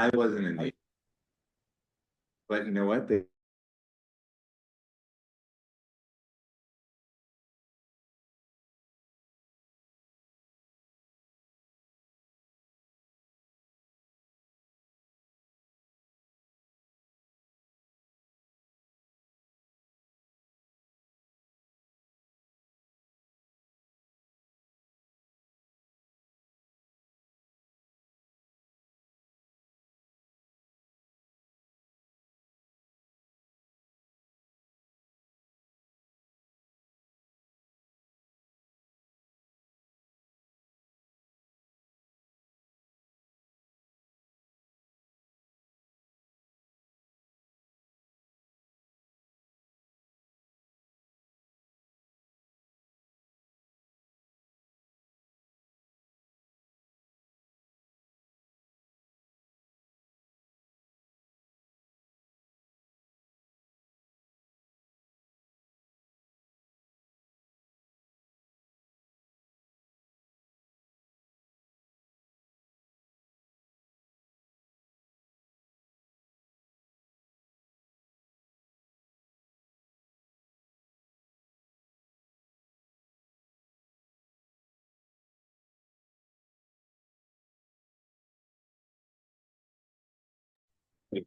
I wasn't in the, but you know what? They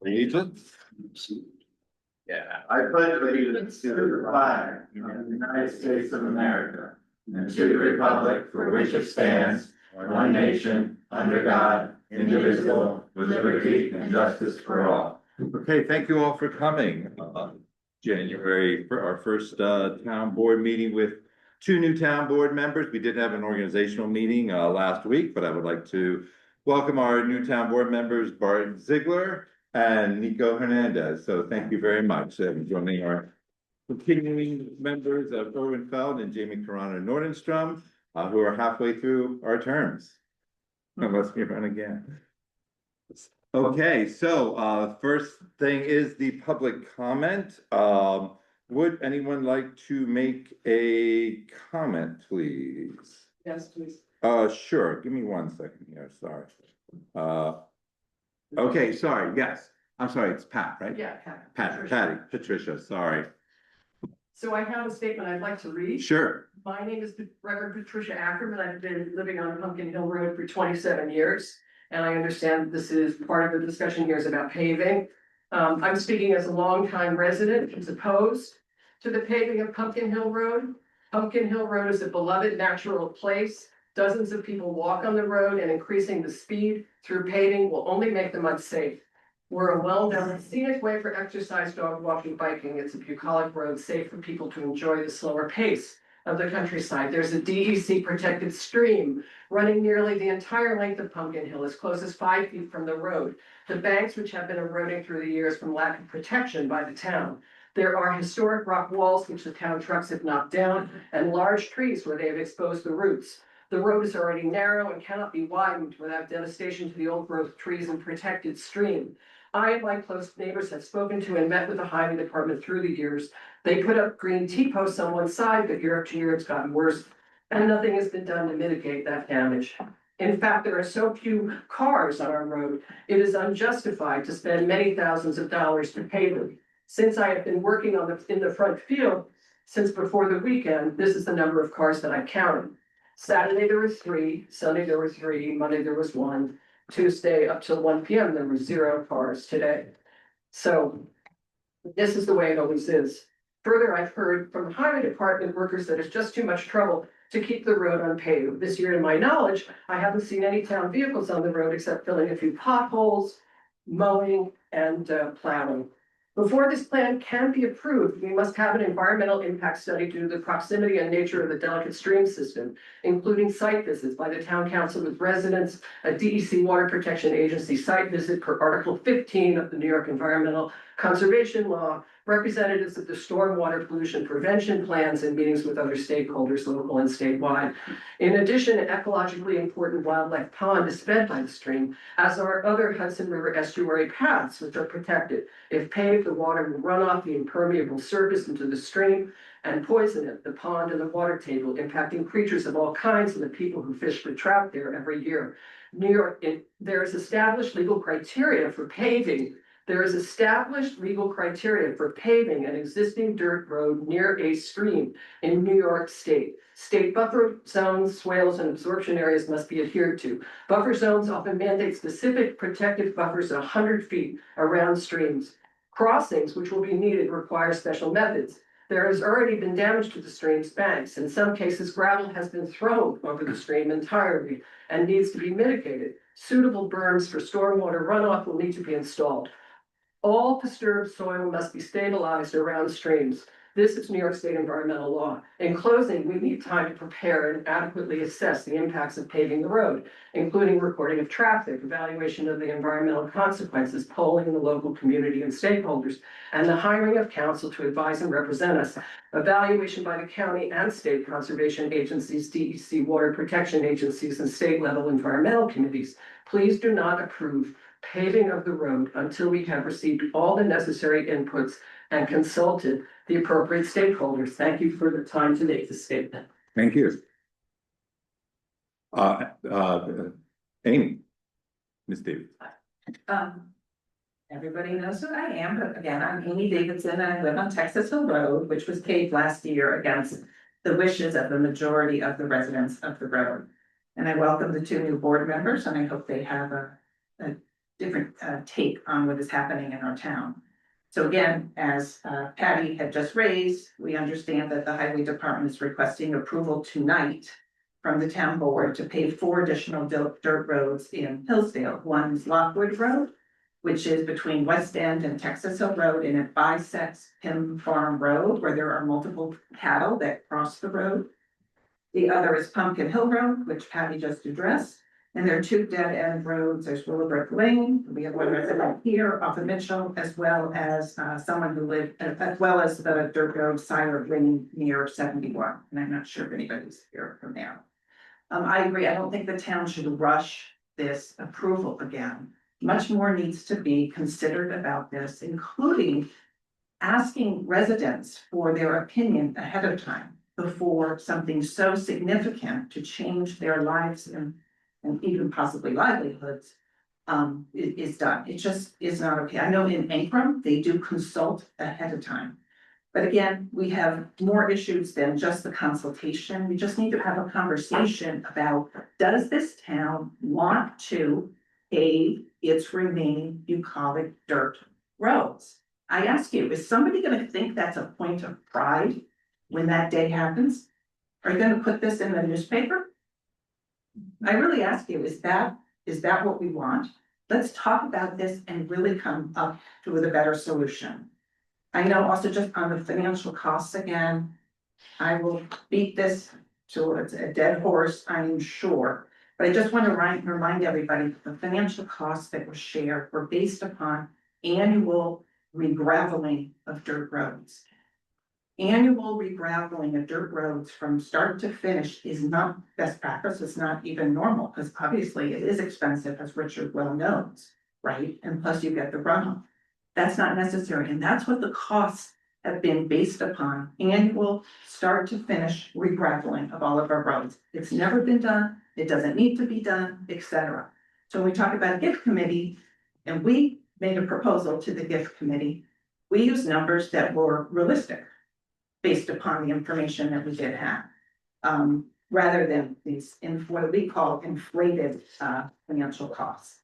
allegiance. Yeah, I pledge allegiance to the flag of the United States of America and to the republic for which it stands, one nation, under God, indivisible, with liberty and justice for all. Okay, thank you all for coming. January for our first town board meeting with two new town board members. We did have an organizational meeting last week, but I would like to welcome our new town board members, Bart Ziegler and Nico Hernandez. So thank you very much for joining our continuing members of Irwin Feld and Jamie Carano Nordenstrom, who are halfway through our terms. Unless we run again. Okay, so first thing is the public comment. Would anyone like to make a comment, please? Yes, please. Sure. Give me 1 second here. Sorry. Okay, sorry. Yes. I'm sorry. It's Pat, right? Yeah, Patricia, sorry. So I have a statement I'd like to read. Sure. My name is Reverend Patricia Ackerman. I've been living on Pumpkin Hill Road for 27 years. And I understand this is part of the discussion here is about paving. I'm speaking as a longtime resident who's opposed to the paving of Pumpkin Hill Road. Pumpkin Hill Road is a beloved natural place. Dozens of people walk on the road, and increasing the speed through paving will only make them unsafe. We're a well-known scenic way for exercise, dog walking, biking. It's a bucolic road, safe for people to enjoy the slower pace of the countryside. There's a DEC protected stream running nearly the entire length of Pumpkin Hill, as close as 5 feet from the road. The banks, which have been eroding through the years from lack of protection by the town. There are historic rock walls, which the town trucks have knocked down, and large trees where they have exposed the roots. The road is already narrow and cannot be widened without devastation to the old growth trees and protected stream. I and my close neighbors have spoken to and met with the highway department through the years. They put up green T-posts on one side, but year after year it's gotten worse, and nothing has been done to mitigate that damage. In fact, there are so few cars on our road, it is unjustified to spend many thousands of dollars to pave them. Since I have been working in the front field since before the weekend, this is the number of cars that I counted. Saturday there were 3, Sunday there were 3, Monday there was 1. Tuesday up till 1 p.m. there were 0 cars today. So this is the way it always is. Further, I've heard from the highway department workers that it's just too much trouble to keep the road unpaved. This year, in my knowledge, I haven't seen any town vehicles on the road except filling a few potholes, mowing, and plowing. Before this plan can be approved, we must have an environmental impact study due to the proximity and nature of the delicate stream system, including site visits by the town council with residents, a DEC Water Protection Agency site visit per Article 15 of the New York Environmental Conservation Law, representatives of the stormwater pollution prevention plans, and meetings with other stakeholders, local and statewide. In addition, an ecologically important wildlife pond is fed by the stream, as are other Hudson River estuary paths, which are protected. If paved, the water will run off the impermeable surface into the stream and poison it, the pond and the water table, impacting creatures of all kinds and the people who fish for trout there every year. New York, there is established legal criteria for paving. There is established legal criteria for paving an existing dirt road near a stream in New York State. State buffer zones, swales, and absorption areas must be adhered to. Buffer zones often mandate specific protective buffers 100 feet around streams. Crossings, which will be needed, require special methods. There has already been damage to the stream's banks. In some cases, gravel has been thrown over the stream entirely and needs to be mitigated. Suitable berms for stormwater runoff will need to be installed. All disturbed soil must be stabilized around streams. This is New York State environmental law. In closing, we need time to prepare and adequately assess the impacts of paving the road, including recording of traffic, evaluation of the environmental consequences, polling the local community and stakeholders, and the hiring of counsel to advise and represent us. Evaluation by the county and state conservation agencies, DEC water protection agencies, and state level environmental committees. Please do not approve paving of the road until we have received all the necessary inputs and consulted the appropriate stakeholders. Thank you for the time to make this statement. Thank you. Amy, Ms. Davis. Everybody knows who I am, but again, I'm Amy Davidson, and I live on Texas Hill Road, which was paved last year against the wishes of the majority of the residents of the road. And I welcome the 2 new board members, and I hope they have a different take on what is happening in our town. So again, as Patty had just raised, we understand that the highway department is requesting approval tonight from the town board to pave 4 additional dirt roads in Hillsdale. One is Lockwood Road, which is between West End and Texas Hill Road, and it bisects Pim Farm Road, where there are multiple cattle that cross the road. The other is Pumpkin Hill Road, which Patty just addressed. And there are 2 dead end roads. There's Willowbrook Lane. We have one resident here off of Mitchell, as well as someone who lived, as well as the dirt road Sire Lane near 71. And I'm not sure if anybody's here from there. I agree. I don't think the town should rush this approval again. Much more needs to be considered about this, including asking residents for their opinion ahead of time before something so significant to change their lives and even possibly livelihoods is done. It just is not okay. I know in Ankrum, they do consult ahead of time. But again, we have more issues than just the consultation. We just need to have a conversation about, does this town want to pave its remaining bucolic dirt roads? I ask you, is somebody gonna think that's a point of pride when that day happens? Are you gonna put this in the newspaper? I really ask you, is that what we want? Let's talk about this and really come up with a better solution. I know also just on the financial costs again, I will beat this to a dead horse, I'm sure. But I just want to remind everybody, the financial costs that were shared were based upon annual regraveling of dirt roads. Annual regraveling of dirt roads from start to finish is not best practice. It's not even normal, because obviously it is expensive, as Richard well knows, right? And plus you get the runoff. That's not necessary, and that's what the costs have been based upon, annual start to finish regraveling of all of our roads. It's never been done, it doesn't need to be done, etc. So when we talk about gift committee, and we made a proposal to the gift committee, we used numbers that were realistic based upon the information that we did have, rather than these what we call inflated financial costs.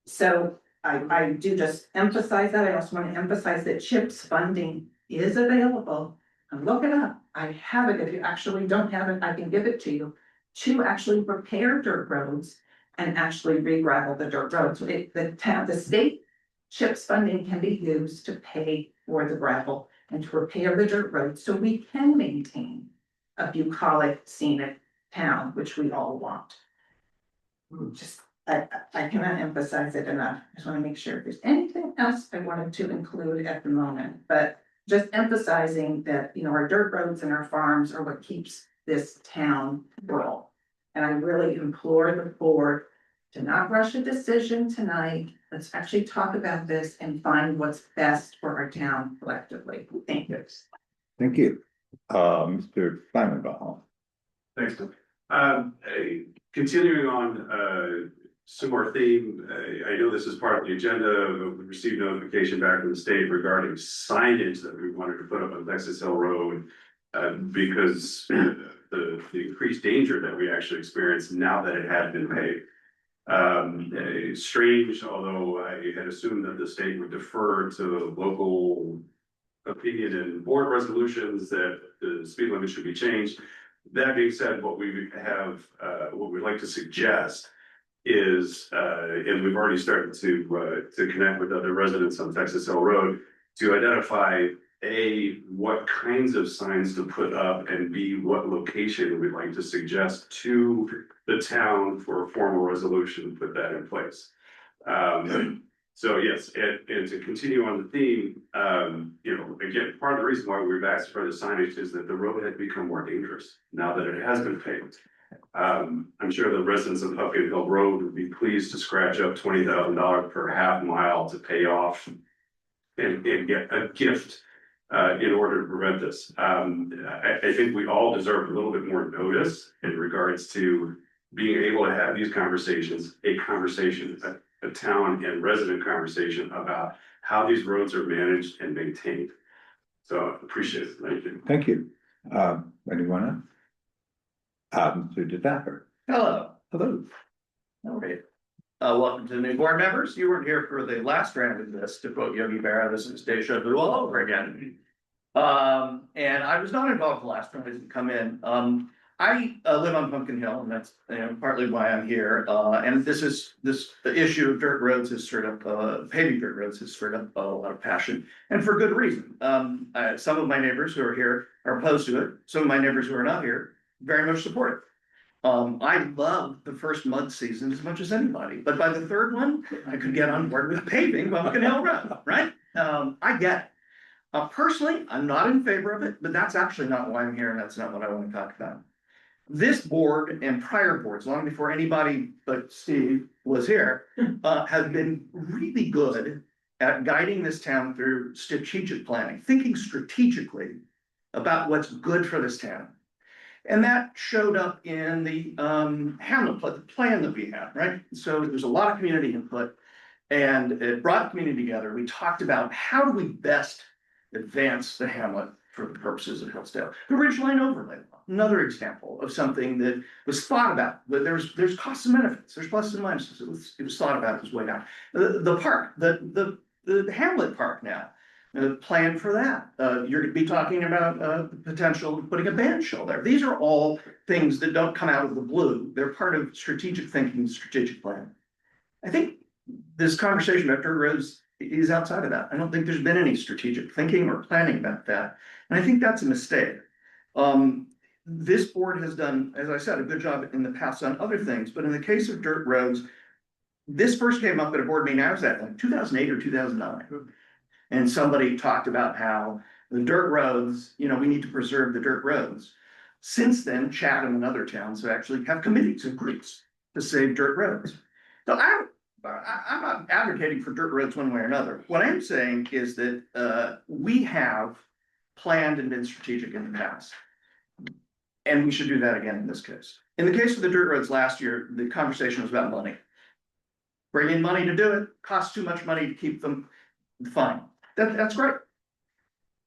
So I do just emphasize that. I also want to emphasize that CHIPS funding is available. And look it up. I have it. If you actually don't have it, I can give it to you, to actually repair dirt roads and actually re-gravel the dirt roads. So the state CHIPS funding can be used to pay for the gravel and to repair the dirt roads, so we can maintain a bucolic scenic town, which we all want. I cannot emphasize it enough. I just want to make sure if there's anything else I wanted to include at the moment, but just emphasizing that, you know, our dirt roads and our farms are what keeps this town rural. And I really implore the board to not rush a decision tonight. Let's actually talk about this and find what's best for our town collectively. Thank you. Thank you. Mr. Feimenbaum. Thanks. Continuing on similar theme. I know this is part of the agenda, but we received notification back from the state regarding signage that we wanted to put up on Texas Hill Road. Because the increased danger that we actually experienced now that it had been paved. Strange, although I had assumed that the state would defer to local opinion and board resolutions that the speed limit should be changed. That being said, what we have, what we'd like to suggest is, and we've already started to connect with other residents on Texas Hill Road to identify what kinds of signs to put up, and B, what location we'd like to suggest to the town for a formal resolution to put that in place. So yes, and to continue on the theme, again, part of the reason why we've asked for the signage is that the road had become more dangerous now that it has been paved. I'm sure the residents of Pumpkin Hill Road would be pleased to scratch up $20,000 per half mile to pay off and get a gift in order to prevent this. I think we all deserve a little bit more notice in regards to being able to have these conversations, a town and resident conversation about how these roads are managed and maintained. So appreciate it. Thank you. Thank you. Anyone else? Who did that? Hello. Hello. All right. Welcome to the new board members. You weren't here for the last round of this, to quote Yogi Berra, this is deja vu all over again. And I was not involved the last round, I didn't come in. I live on Pumpkin Hill, and that's partly why I'm here. And the issue of dirt roads has stirred up, paving dirt roads has stirred up a lot of passion, and for good reason. Some of my neighbors who are here are opposed to it. Some of my neighbors who are not here very much support it. I love the first mud season as much as anybody, but by the third one, I could get on board with paving Pumpkin Hill Road, right? I get it. Personally, I'm not in favor of it, but that's actually not why I'm here, and that's not what I want to talk about. This board and prior boards, long before anybody but Steve was here, have been really good at guiding this town through strategic planning, thinking strategically about what's good for this town. And that showed up in the Hamlet plan that we had, right? So there's a lot of community input, and it brought the community together. We talked about how do we best advance the Hamlet for the purposes of Hillsdale. The Ridgeline Overlay Law, another example of something that was thought about, but there's costs and benefits, there's pluses and minuses. It was thought about this way down. The park, the Hamlet Park now. Plan for that. You're gonna be talking about the potential of putting a band shell there. These are all things that don't come out of the blue. They're part of strategic thinking, strategic plan. I think this conversation about dirt roads is outside of that. I don't think there's been any strategic thinking or planning about that. And I think that's a mistake. This board has done, as I said, a good job in the past on other things, but in the case of dirt roads, this first came up at a board meeting I was at, like 2008 or 2009. And somebody talked about how the dirt roads, we need to preserve the dirt roads. Since then, Chatham and other towns have actually have committees and groups to save dirt roads. So I'm not advocating for dirt roads one way or another. What I'm saying is that we have planned and been strategic in the past. And we should do that again in this case. In the case of the dirt roads last year, the conversation was about money. Bring in money to do it, costs too much money to keep them, fine. That's great.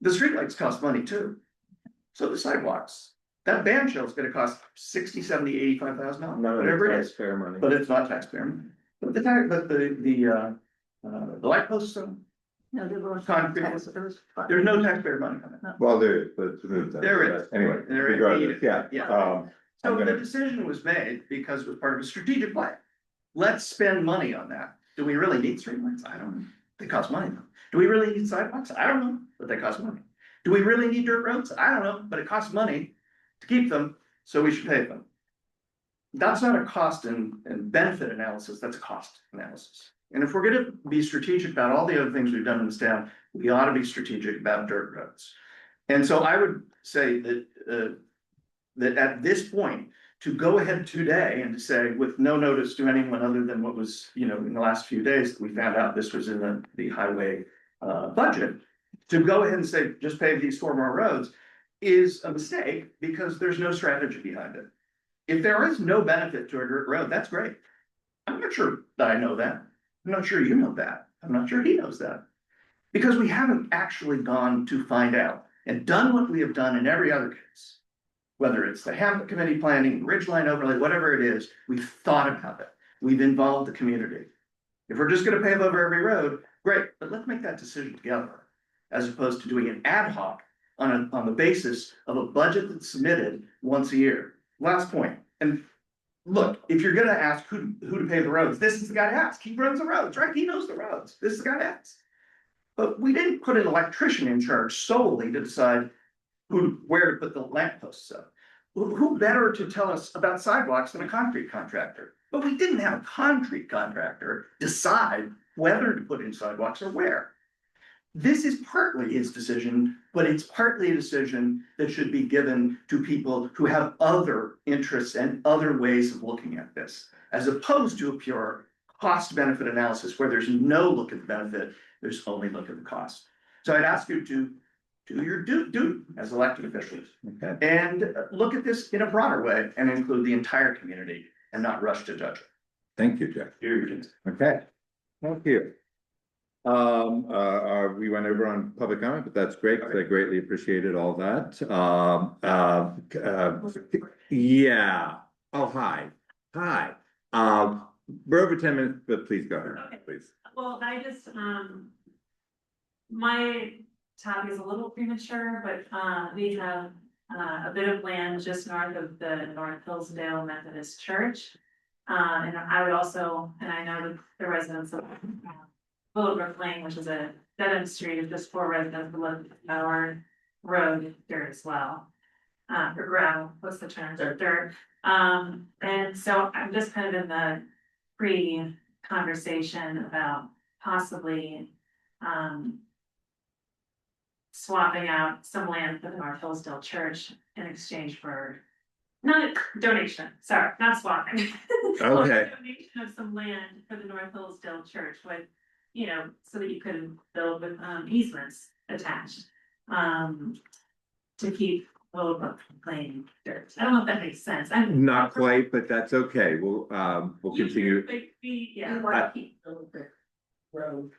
The streetlights cost money too. So the sidewalks, that band shell is gonna cost $60, $70, $85,000, whatever it is. Taxpayer money. But it's not taxpayer money. But the light posts, No, there was concrete, tax- there's no taxpayer money on it. Well, there is, but it's moved. There is. Anyway, There is. regardless, yeah. Yeah. So I'm the gonna, decision was made because it was part of a strategic plan. Let's spend money on that. Do we really need streetlights? I don't know. They cost money though. Do we really need sidewalks? I don't know, but they cost money. Do we really need dirt roads? I don't know, but it costs money to keep them, so we should pay them. That's not a cost and benefit analysis, that's a cost analysis. And if we're gonna be strategic about all the other things we've done in this town, we ought to be strategic about dirt roads. And so I would say that that at this point, to go ahead today and to say with no notice to anyone other than what was, in the last few days, that we found out this was in the highway budget, to go ahead and say, just pave these 4 more roads is a mistake because there's no strategy behind it. If there is no benefit to a dirt road, that's great. I'm not sure that I know that. I'm not sure you know that. I'm not sure he knows that. Because we haven't actually gone to find out and done what we have done in every other case. Whether it's the Hamlet Committee planning, Ridgeline overlay, whatever it is, we've thought about it. We've involved the community. If we're just gonna pave over every road, great, but let's make that decision together. As opposed to doing an ad hoc on the basis of a budget that's submitted once a year. Last point, and look, if you're gonna ask who to pave the roads, this is the guy to ask. He runs the roads, right? He knows the roads. This is the guy to ask. But we didn't put an electrician in charge solely to decide where to put the lamp posts up. Who better to tell us about sidewalks than a concrete contractor? But we didn't have a concrete contractor decide whether to put in sidewalks or where. This is partly his decision, but it's partly a decision that should be given to people who have other interests and other ways of looking at this, as opposed to a pure cost benefit analysis where there's no look at the benefit, there's only look at the cost. So I'd ask you to do your due as elected officials Okay, and look at this in a broader way and include the entire community and not rush to judge. thank you, Jeff. Okay, thank you. We went over on public comment, but that's great, 'cause I greatly appreciated all that. Yeah, oh, hi, hi. We're over 10 minutes, but please go ahead, Okay. please. Well, I just, my topic is a little premature, but, we have, a bit of land just north of the North Hillsdale Methodist Church. And I would also, and I know the residents of, Willowbrook Lane, which is a dead end street, of just 4 residents who live on our road there as well. Or gravel, what's the term? Dirt. And so I'm just kind of in the pre-conversation about possibly, swapping out some land for the North Hillsdale Church in exchange for, not donation, sorry, not swapping. Okay. Donation of some land for the North Hillsdale Church with, you know, so that you could build with easements attached. To keep Willowbrook from playing dirt. I don't know if that makes sense. Not quite, but that's okay. We'll continue. Yeah, want to keep the road.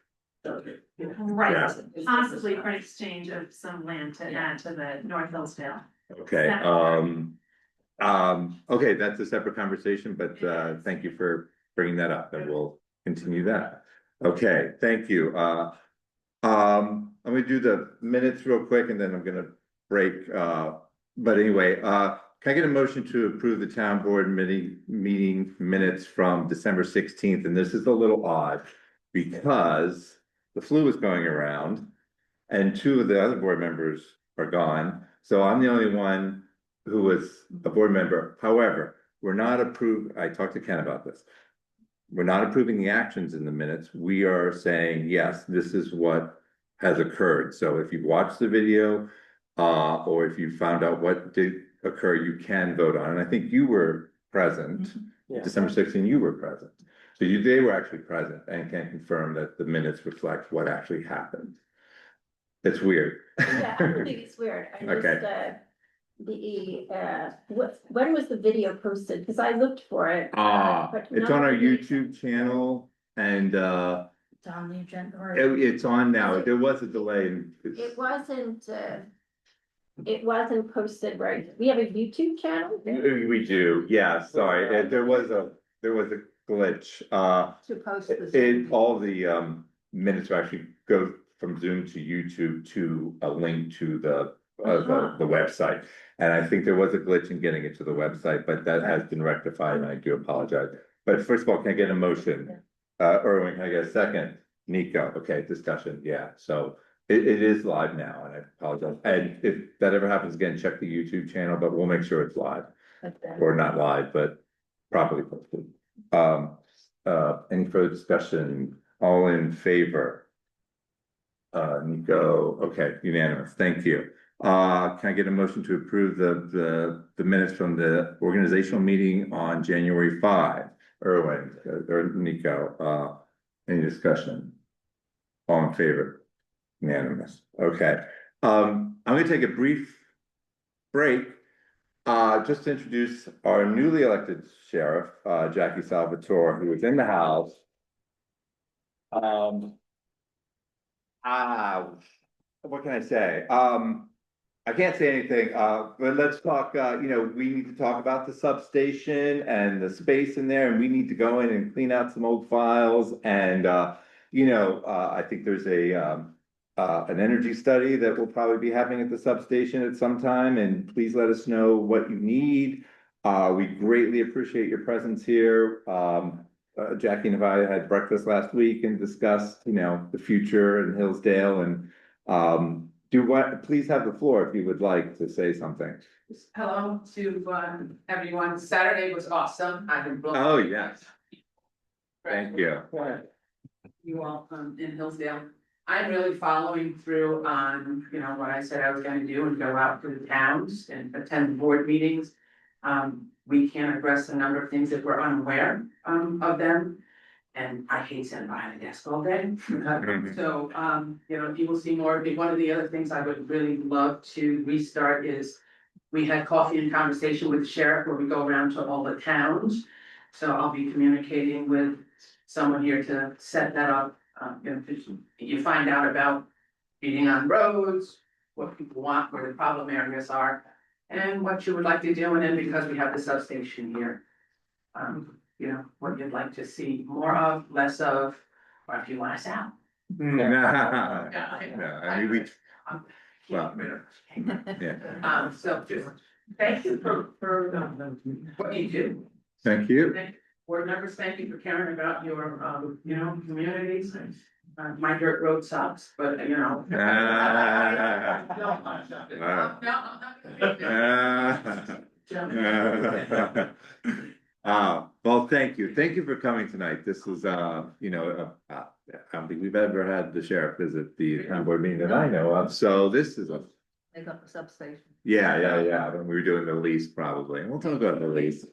right, Yeah. possibly for an exchange of some land to add to the North Hillsdale. Okay, okay, that's a separate conversation, but thank you for bringing that up, and we'll continue that. Okay, thank you. I'm gonna do the minutes real quick, and then I'm gonna break. But anyway, can I get a motion to approve the town board meeting minutes from December 16th? And this is a little odd because the flu is going around, and 2 of the other board members are gone. So I'm the only one who was a board member. However, we're not approved. I talked to Ken about this. We're not approving the actions in the minutes. We are saying, yes, this is what has occurred. So if you've watched the video, or if you found out what did occur, you can vote on it. And I think you were present, December 16th, you were present. So they were actually present and can confirm that the minutes reflect what actually happened. It's weird. Yeah, I don't think it's weird. I Okay. When was the video posted? Because I looked for it. but It's none on of our the videos- YouTube channel, and It's on the agenda. or- it's on now. There was a delay in. It wasn't posted right. We have a YouTube channel We do, yeah, sorry, there was a glitch, to post this. all the minutes actually go from Zoom to YouTube to a link to the website. And I think there was a glitch in getting it to the website, but that has been rectified, and I do apologize. But first of all, can I get a motion? Erwin, can I get a second? Nico, okay, discussion, yeah, so it is live now, and I apologize. And if that ever happens again, check the YouTube channel, but we'll make sure it's live. Or not live, but properly posted. Any further discussion? All in favor? Nico, okay, unanimous, thank you. Can I get a motion to approve the minutes from the organizational meeting on January 5? Erwin, or Nico, any discussion? All in favor? Unanimous, okay. I'm gonna take a brief break. Just to introduce our newly elected sheriff, Jackie Salvatore, who is in the house. Um. What can I say? I can't say anything, but let's talk, we need to talk about the substation and the space in there, and we need to go in and clean out some old files. And, I think there's an energy study that we'll probably be having at the substation at some time, and please let us know what you need. We greatly appreciate your presence here. Jackie and I had breakfast last week and discussed, the future in Hillsdale, and please have the floor if you would like to say something. Hello to everyone. Saturday was awesome. I've been. Oh, yes. Thank you. You all in Hillsdale. I'm really following through on, what I said I was gonna do and go out to the towns and attend board meetings. We can address a number of things that we're unaware of them. And I hate sitting behind a desk all day. So, you will see more of me. One of the other things I would really love to restart is we had coffee and conversation with the sheriff where we go around to all the towns. So I'll be communicating with someone here to set that up. You find out about being on roads, what people want, where the problem areas are, and what you would like to do. And then because we have the substation here, what you'd like to see more of, less of, or if you want us out. No, I mean, well, yeah. So just thank you for what you do. Thank you. Board members, thank you for caring about your, communities. My dirt road sucks, but No, I'm not Well, thank you. Thank you for coming tonight. This is, I don't think we've ever had the sheriff visit the town board meeting that I know of. So this is They got the substation. yeah. When we were doing the lease probably. And we'll talk about the lease.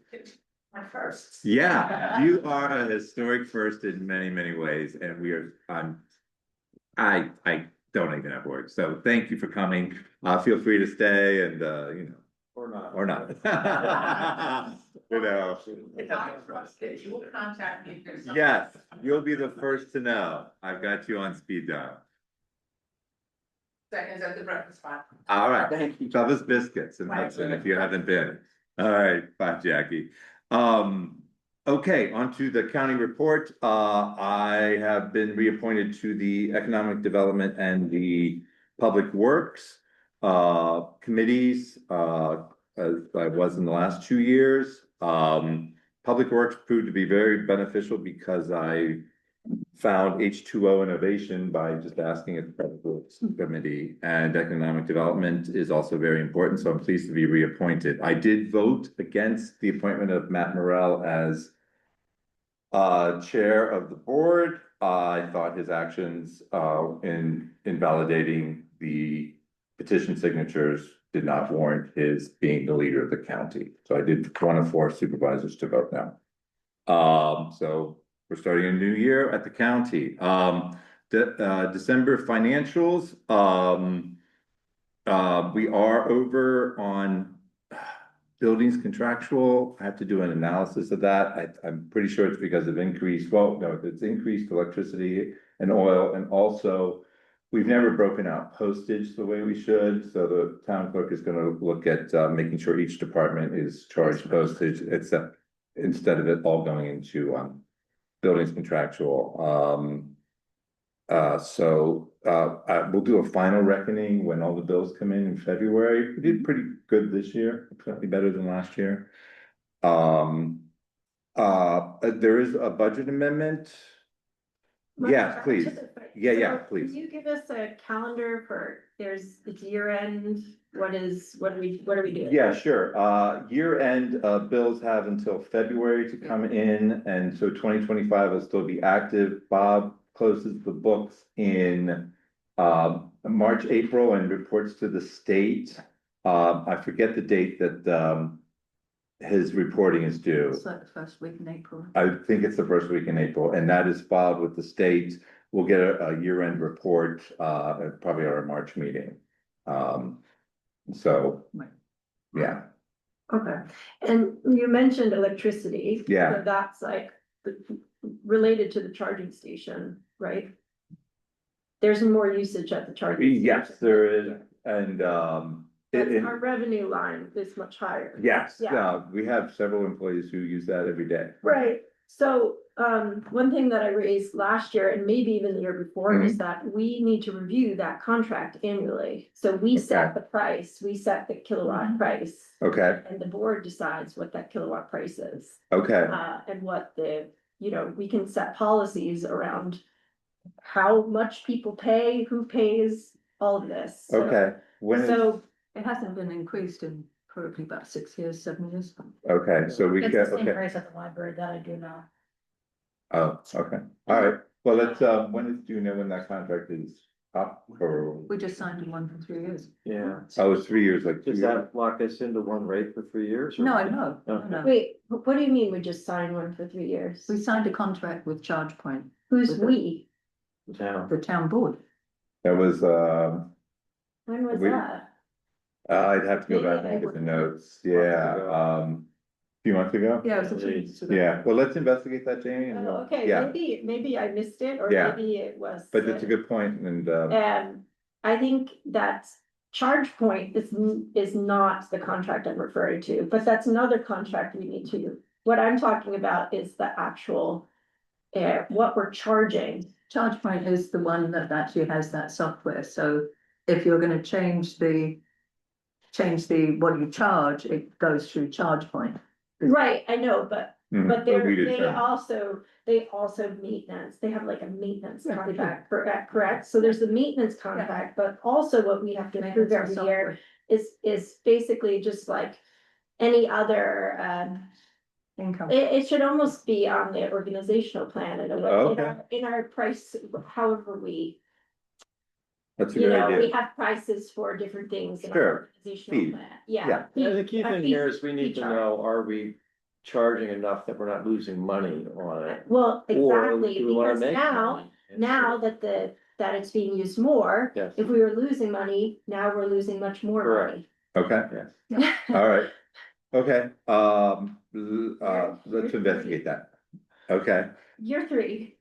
My first. Yeah, you are a historic first in many, many ways, and I don't even have words. So thank you for coming. Feel free to stay and, Or not. or not. You will contact me if there's something. Yes, you'll be the first to know. I've got you on speed dial. Seconds at the breakfast spot. All right. Thank you. Bubba's Biscuits in Hudson, if you haven't been. All right, bye, Jackie. Okay, on to the county report. I have been reappointed to the Economic Development and the Public Works committees, as I was in the last 2 years. Public Works proved to be very beneficial because I found H2O innovation by just asking at the Public Works Committee, and economic development is also very important. So I'm pleased to be reappointed. I did vote against the appointment of Matt Morrell as chair of the board. I thought his actions in invalidating the petition signatures did not warrant his being the leader of the county. So I did 1 of 4 supervisors to vote now. So we're starting a new year at the county. December financials, we are over on buildings contractual. I have to do an analysis of that. I'm pretty sure it's because of it's increased electricity and oil, and also we've never broken out postage the way we should. So the town clerk is gonna look at making sure each department is charged postage, except instead of it all going into buildings contractual. We'll do a final reckoning when all the bills come in February. We did pretty good this year, slightly better than last year. There is a budget amendment. Yes, please. Yeah, please. Can you give us a calendar it's year end, what are we doing? Yeah, sure. Year end, bills have until February to come in, and so 2025 will still be active. Bob closes the books in March, April, and reports to the state. I forget the date that his reporting is due. It's like the first week in April. I think it's the first week in April, and that is filed with the state. We'll get a year-end report, at probably our March meeting. So, yeah. Okay, and you mentioned electricity. Yeah. So that's like related to the charging station, right? There's more usage at the charging station. Yes, there is, and, Our revenue line is much higher. yes, Yeah. we have several employees who use that every day. Right, so, one thing that I raised last year and maybe even the year before Mm-hmm. is that we need to review that contract annually. So we set Okay. the price, we set the kilowatt price. Okay, And the board decides what that kilowatt price is. okay, And what we can set policies around how much people pay, who pays, all of this. So- okay, when is, So It hasn't been increased in probably about 6 years, 7 years. okay, so we can, okay, price at the library that I do now. oh, okay, all right, well, let's, do you know when that contract is up, or? We just signed one for 3 years. Yeah. Oh, it's 3 years, like 2 Does years? that lock us into one rate for 3 years? or- No, I know, Okay. no. Wait, what do you mean we just signed one for 3 years? We signed a contract with ChargePoint, Who's we? Town. the town board. That was, When was We- that? I'd have to go Maybe back and I look at the would- notes, yeah, a few months ago? Yeah, it was a few years ago. Yeah, well, let's investigate that, Jamie, and Oh, we'll- okay, yeah, maybe I missed it, or Yeah. maybe it was. but it's a good point, and, I think that ChargePoint is not the contract I'm referring to, but that's another contract we need to. What I'm talking about is the actual, what we're charging. ChargePoint is the one that actually has that software, so if you're gonna change the what you charge, it goes through ChargePoint. Right, I know, but mhm, But but we they determine. also maintenance, they have like a maintenance contract, correct? So there's the maintenance contract, but also what we have to approve every year is basically just like any other, Income. it should almost be on the organizational plan in a way, Okay. in our price, however we, That's a good we idea, have prices for different things in Sure. our organizational Fee. plan, Yeah. yeah. And the key A thing fee- here is we need fee to charge. know, are we charging enough that we're not losing money on it? Well, Or exactly, do we wanna because make now, money? And now so- that it's being used more, Yes. if we were losing money, now we're losing much more Correct. money. okay, Yes. all right, okay, You're let's three. investigate that, okay. Year three.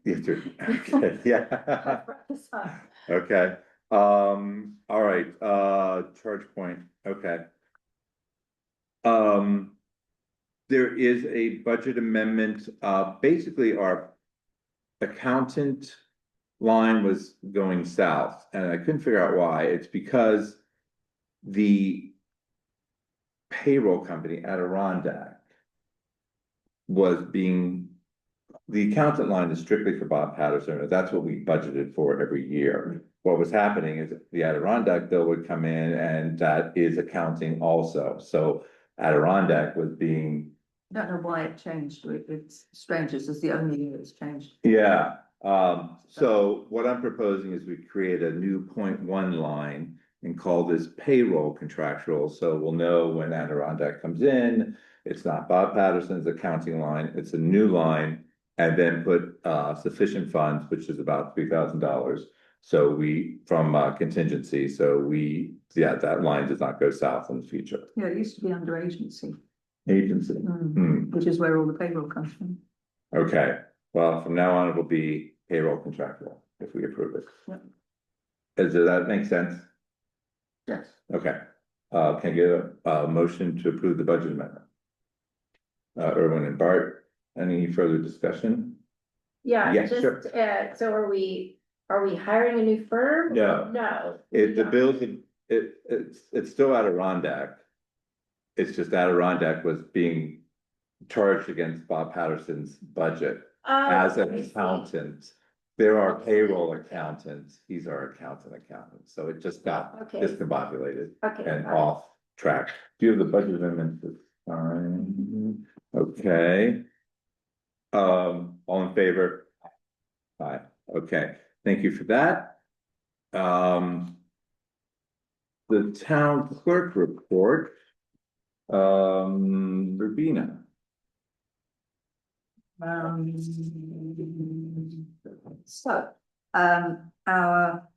You too. Okay, yeah, Wrap this up. okay, all right, charge point, okay. There is a budget amendment, basically our accountant line was going south, and I couldn't figure out why, it's because the payroll company Adirondack was being, the accountant line is strictly for Bob Patterson, and that's what we budgeted for every year. What was happening is the Adirondack bill would come in, and that is accounting also, so Adirondack was being, I don't know why it changed, it's strange, this is the only year it's changed. yeah. So what I'm proposing is we create a new 0.1 line and call this payroll contractual, so we'll know when Adirondack comes in. It's not Bob Patterson's accounting line, it's a new line, and then put sufficient funds, which is about $3,000. So from contingency, that line does not go south in the future. Yeah, it used to be under agency, Agency, which is where all the payroll comes from. okay, well, from now on, it'll be payroll contractual if we approve it. Yep. Does that make sense? Yes. Okay, can I get a motion to approve the budget amendment? Erwin and Bart, any further discussion? Yeah, Yes, just, sure. so are we hiring a new firm? No. No. The bills, it's still Adirondack. It's just Adirondack was being charged against Bob Patterson's budget as an I see. accountant. There are payroll accountants, he's our accountant, so it just got Okay. discombobulated Okay. and got it. off track. Do you have the budget amendment this time? Okay. All in favor? Aye, okay, thank you for that. The town clerk report. Rubina. Our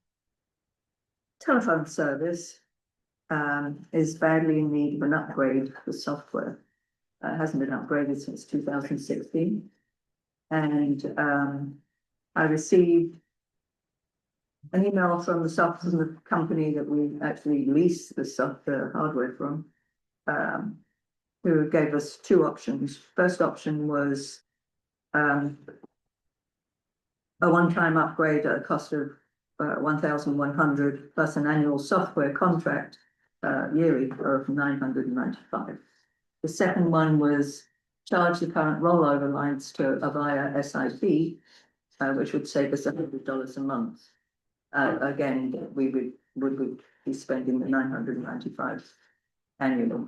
telephone service is badly in need of an upgrade for software. Hasn't been upgraded since 2016. And I received an email from the company that we actually lease the software hardware from, who gave us two options. First option was a one-time upgrade at a cost of 1,100 plus an annual software contract yearly of 995. The second one was charge the current rollover lines to Avaya SIP, which would save us $100 a month. Again, we would be spending the 995 annually.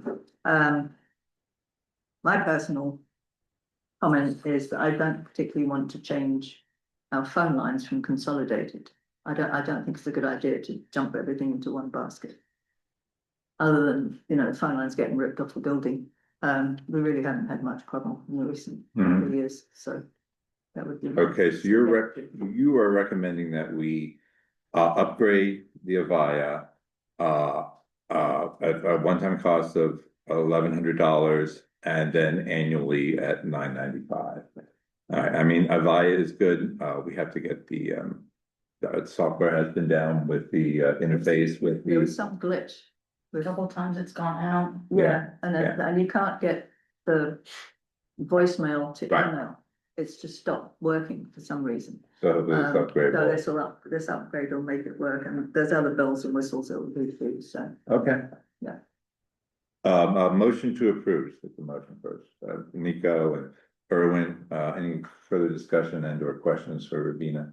My personal comment is that I don't particularly want to change our phone lines from consolidated. I don't think it's a good idea to jump everything into one basket. Other than, the phone lines getting ripped off the building, we really haven't had much problem in the recent couple of years, so that would be. Okay, so you are recommending that we upgrade the Avaya at a one-time cost of $1,100 and then annually at $995. All right, I mean, Avaya is good. We have to get the software has been down with the interface with There was the. some glitch with. Couple times it's gone out. Yeah, and you can't get the voicemail to Right. email. It's just stopped working for some reason. So this upgrade. So this upgrade will make it work, and there's other bells and whistles that will do too, so. Okay. Yeah. A motion to approve, take the motion first. Nico and Erwin, any further discussion and or questions for Rabina?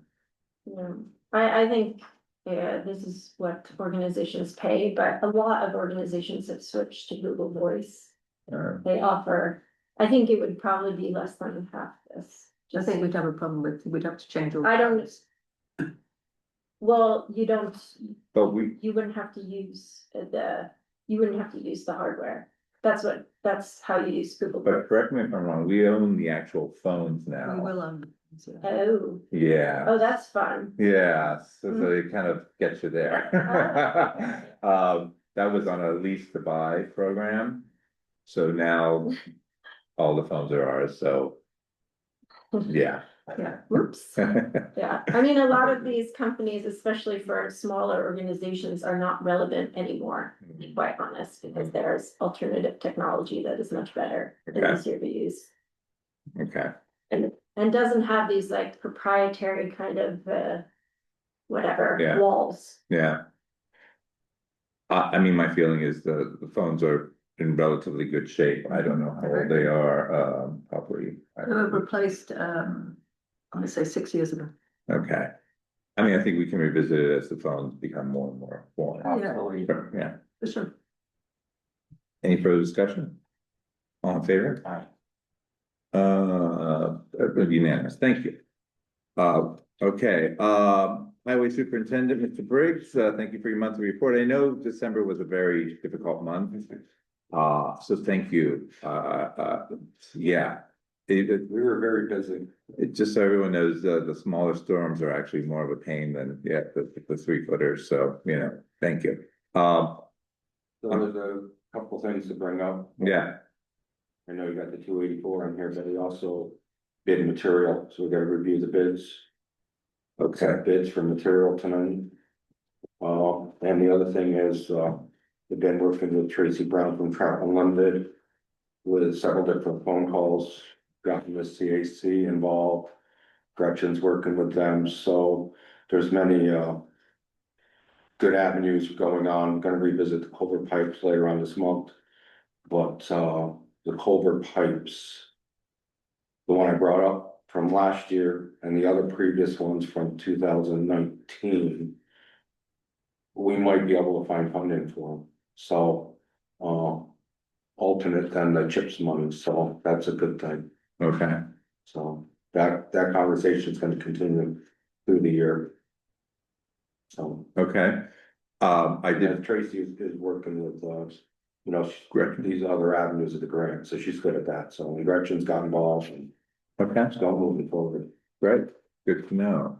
Yeah, I think, this is what organizations pay, but a lot of organizations have switched to Google Voice. They offer, I think it would probably be less than half this. I think we'd have a problem with, we'd have to change all. I don't. Well, you don't, But we, you wouldn't have to use the hardware. That's how you use Google. but correct me if I'm wrong, we own the actual phones We now. will, Oh, Yeah. oh, that's fun. Yeah, so it kind of gets you there. That was on a lease to buy program. So now all the phones are ours, so. Yeah. Yeah, whoops. Yeah, I mean, a lot of these companies, especially for smaller organizations, are not relevant anymore, to be quite honest, because there's alternative technology that is much better and Okay. easier to use. Okay, And doesn't have these like proprietary kind of whatever Yeah. walls. yeah. I mean, my feeling is the phones are in relatively good shape. I don't know how old they are, probably. They were replaced, I'm gonna say 6 years ago. Okay. I mean, I think we can revisit it as the phones become more and more worn. Yeah. Yeah. For sure. Any further discussion? All in favor? Aye. Unanimous, thank you. Okay, Highway Superintendent, Mr. Briggs, thank you for your monthly report. I know December was a very difficult month. So thank you. Yeah. We were very busy. Just so everyone knows, the smaller storms are actually more of a pain than, the 3-footers, so, thank you. So there's a couple things to bring up. Yeah, I know you got the 284 on here, but we also bid material, so we gotta review the bids. okay, Accept bids for material tonight. And the other thing is, we've been working with Tracy Brown from Trout Unlimited with several different phone calls, gotten the CAC involved. Gretchen's working with them, so there's many, good avenues going on. I'm gonna revisit the culvert pipes later on this month. But, the culvert pipes, the one I brought up from last year and the other previous ones from 2019. We might be able to find funding for them, so, alternate than the CHIPS money, so that's a good thing. okay, So that conversation is gonna continue through the year. So, okay. I did, and Tracy is working with, Gretchen. these other avenues of the grant, so she's good at that, so and Gretchen's got involved and Okay, it's going moving forward. great, good to know.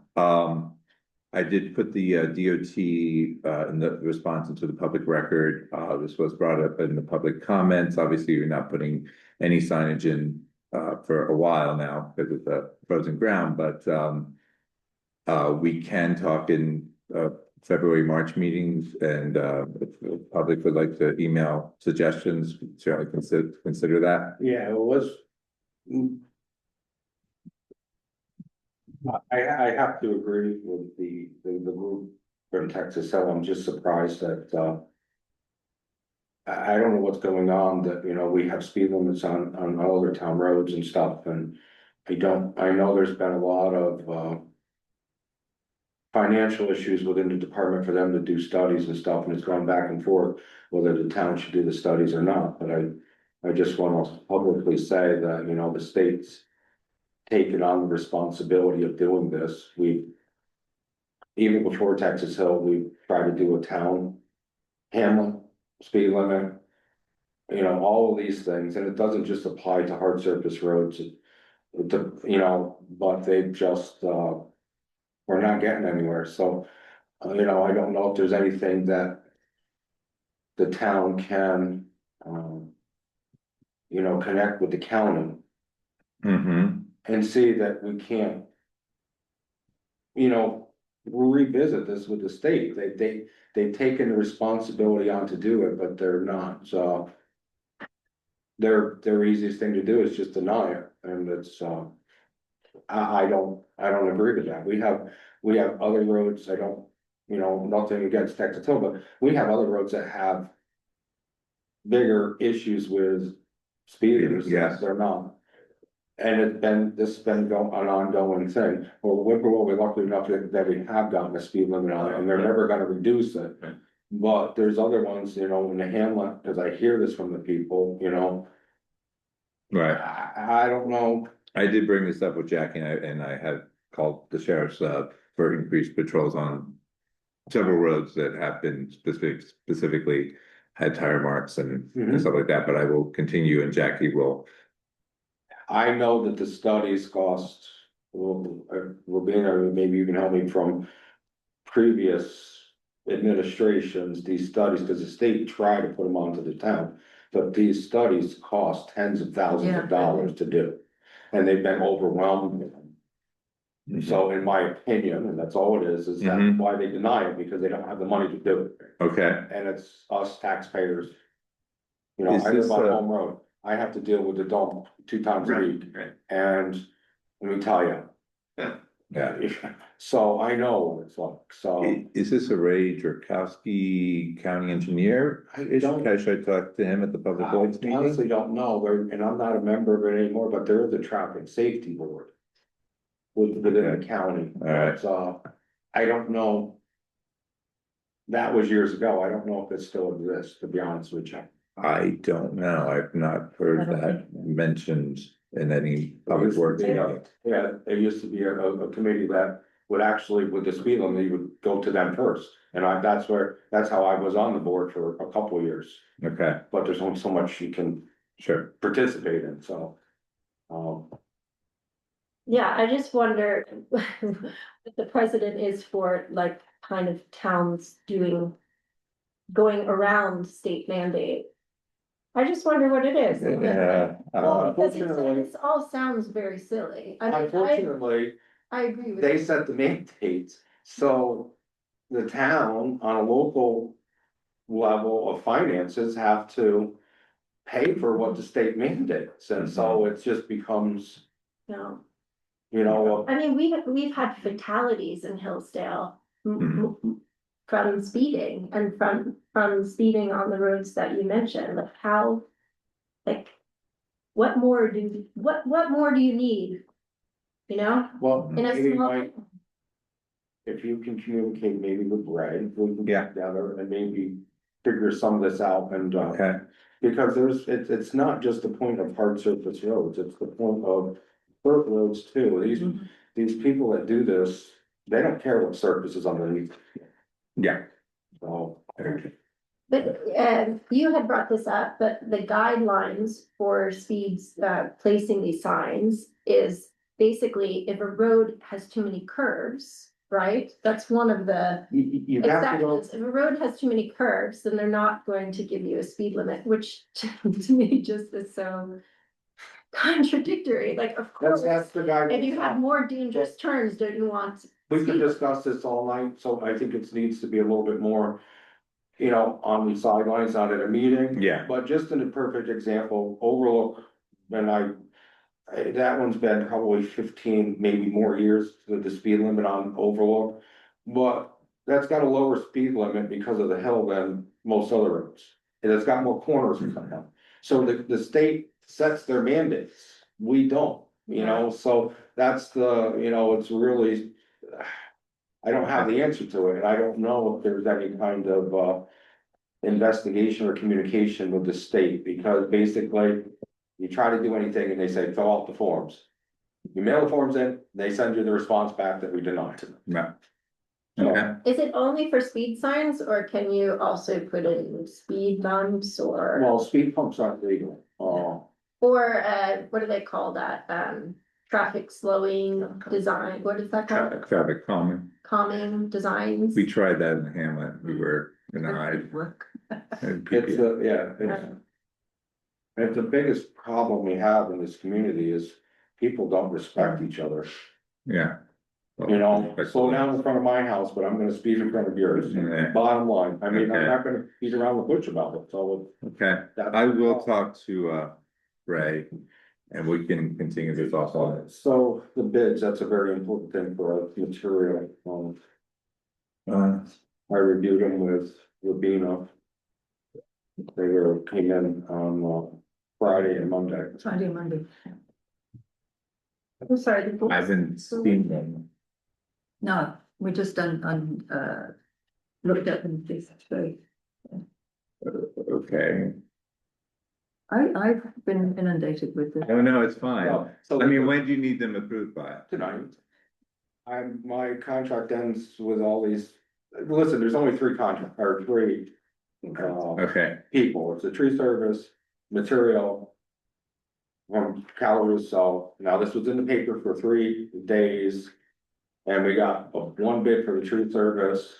I did put the DOT in the response into the public record. This was brought up in the public comments. Obviously, you're not putting any signage in for a while now because of the frozen ground, but we can talk in February, March meetings, and if the public would like to email suggestions, certainly consider that. Yeah, it was. I have to agree with the group from Texas Hill. I'm just surprised that, I don't know what's going on, that, you know, we have speed limits on all other town roads and stuff, and I know there's been a lot of, financial issues within the department for them to do studies and stuff, and it's gone back and forth whether the town should do the studies or not, but I just want to publicly say that, you know, the state's taken on the responsibility of doing this. Even before Texas Hill, we tried to do a town hamlet speed limit. You know, all of these things, and it doesn't just apply to hard surface roads. You know, but they just, we're not getting anywhere, so, you know, I don't know if there's anything that the town can, you know, connect with the county and see that we can't, you know, we'll revisit this with the state. They've taken the responsibility on to do it, but they're not, so their easiest thing to do is just deny it, and it's, I don't agree with that. We have other roads, I don't, you know, nothing against Texas Hill, but we have other roads that have bigger issues with speeders. Yes. They're not. And this has been an ongoing thing. Well, Whippoorwill, we're lucky enough that we have gotten a speed limit on it, and they're never gonna reduce it. But there's other ones, you know, in the hamlet, because I hear this from the people, you know. Right. I don't know. I did bring this up with Jackie, and I had called the sheriff's for increased patrols on several roads that have been specifically had tire marks and stuff like that, but I will continue, and Jackie will. I know that the studies cost, Robina, maybe you can help me, from previous administrations, these studies, because the state tried to put them onto the town. But these studies cost tens of thousands of dollars to do, and they've been overwhelmed with them. So in my opinion, and that's all it is that's why they deny it, because they don't have the money to do it. Okay. And it's us taxpayers. You know, Is I live this, on Home Road, I have to deal with the dump 2 times a week, and let me tell you. Yeah. So I know what it's like, so. Is this a Ray Jerkowski county engineer? Should I talk to him at the public works I meeting? honestly don't know, and I'm not a member of it anymore, but there is a traffic safety board within the county. All right. But, I don't know. That was years ago. I don't know if it still exists, to be honest with you. I don't know. I've not heard that mentioned in any public works meeting. Yeah, there used to be a committee that would actually, with the speed limit, you would go to them first. And that's how I was on the board for a couple of years. Okay, But there's only so much you can sure. participate in, so. Yeah, I just wonder what the precedent is for like kind of towns going around state mandate. I just wonder what it is. Yeah. Well, because Unfortunately- it all sounds very silly. I mean, Unfortunately, I agree with they you. set the mandates, so the town on a local level of finances have to pay for what the state mandates, and so it just becomes, No, you know, I mean, we've had fatalities in Hillsdale. From speeding and from speeding on the roads that you mentioned, like how, like, what more do you need? You know, well, in a maybe small. if you can communicate maybe with Ray, we can Yeah. get together and maybe figure some of this out, and Okay, because it's not just the point of hard surface roads, it's the point of dirt roads too. These people that do this, they don't care what surface is underneath, yeah. so. But you had brought this up, but the guidelines for speeds, placing these signs is basically if a road has too many curves. right? That's one of the You have to go, exceptions. If a road has too many curves, then they're not going to give you a speed limit, which to me just is so contradictory, like, of course, that's the guy. if you have more dangerous turns, don't you want? We could speed discuss this all night, so I think it needs to be a little bit more, you know, on the sidelines, not at a meeting. Yeah. But just in a perfect example, Overlook, that one's been probably 15, maybe more years with the speed limit on Overlook. But that's got a lower speed limit because of the hill than most other roads. And it's got more corners and stuff. So the state sets their mandates, we don't, you know, so that's the, you know, it's really. I don't have the answer to it, and I don't know if there's any kind of investigation or communication with the state, because basically. You try to do anything and they say, fill out the forms. You mail the forms in, they send you the response back that we denied. No. Okay, Is it only for speed signs, or can you also put in speed bumps or? Well, speed bumps aren't legal. Or what do they call that? Traffic slowing design, what is that called? traffic calming. Calming designs? We tried that in Hamlet. We were denied. Work. And It's people- it's the biggest problem we have in this community is people don't respect each other. Yeah. You know, slow down in front of my house, but I'm gonna speed in front of yours. Yeah. Bottom line, I mean, I'm Okay. not gonna beat around the bush about it, so. Okay, I will talk to Ray and we can continue this offline. So the bids, that's a very important thing for our material. I reviewed them with Rubino. Came in on Friday and Monday. Friday, Monday. I'm sorry. I haven't seen them. No, we just looked at them this way. Okay, I've been inundated with this. no, it's fine. So I mean, when do you need them approved by? tonight. My contract ends with all these, listen, there's only three Okay, people, it's a tree service, material. From Caluso, now this was in the paper for 3 days. And we got one bid for the tree service.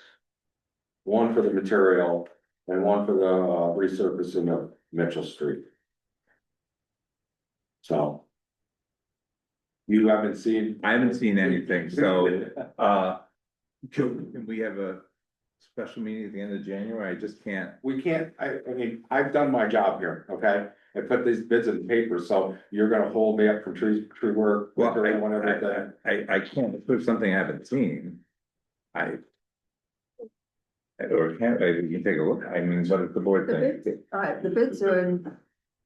One for the material and one for the resurfacing of Mitchell Street. So. You haven't seen? I haven't seen anything, so can we have a special meeting at the end of January? I just can't. We can't, I mean, I've done my job here, okay? I put these bids in the paper, so you're gonna hold me up for tree work, Well, whatever. I can't approve something I haven't seen. Or can't, you can take a look, I mean, what does the board The think? All right, the bids are in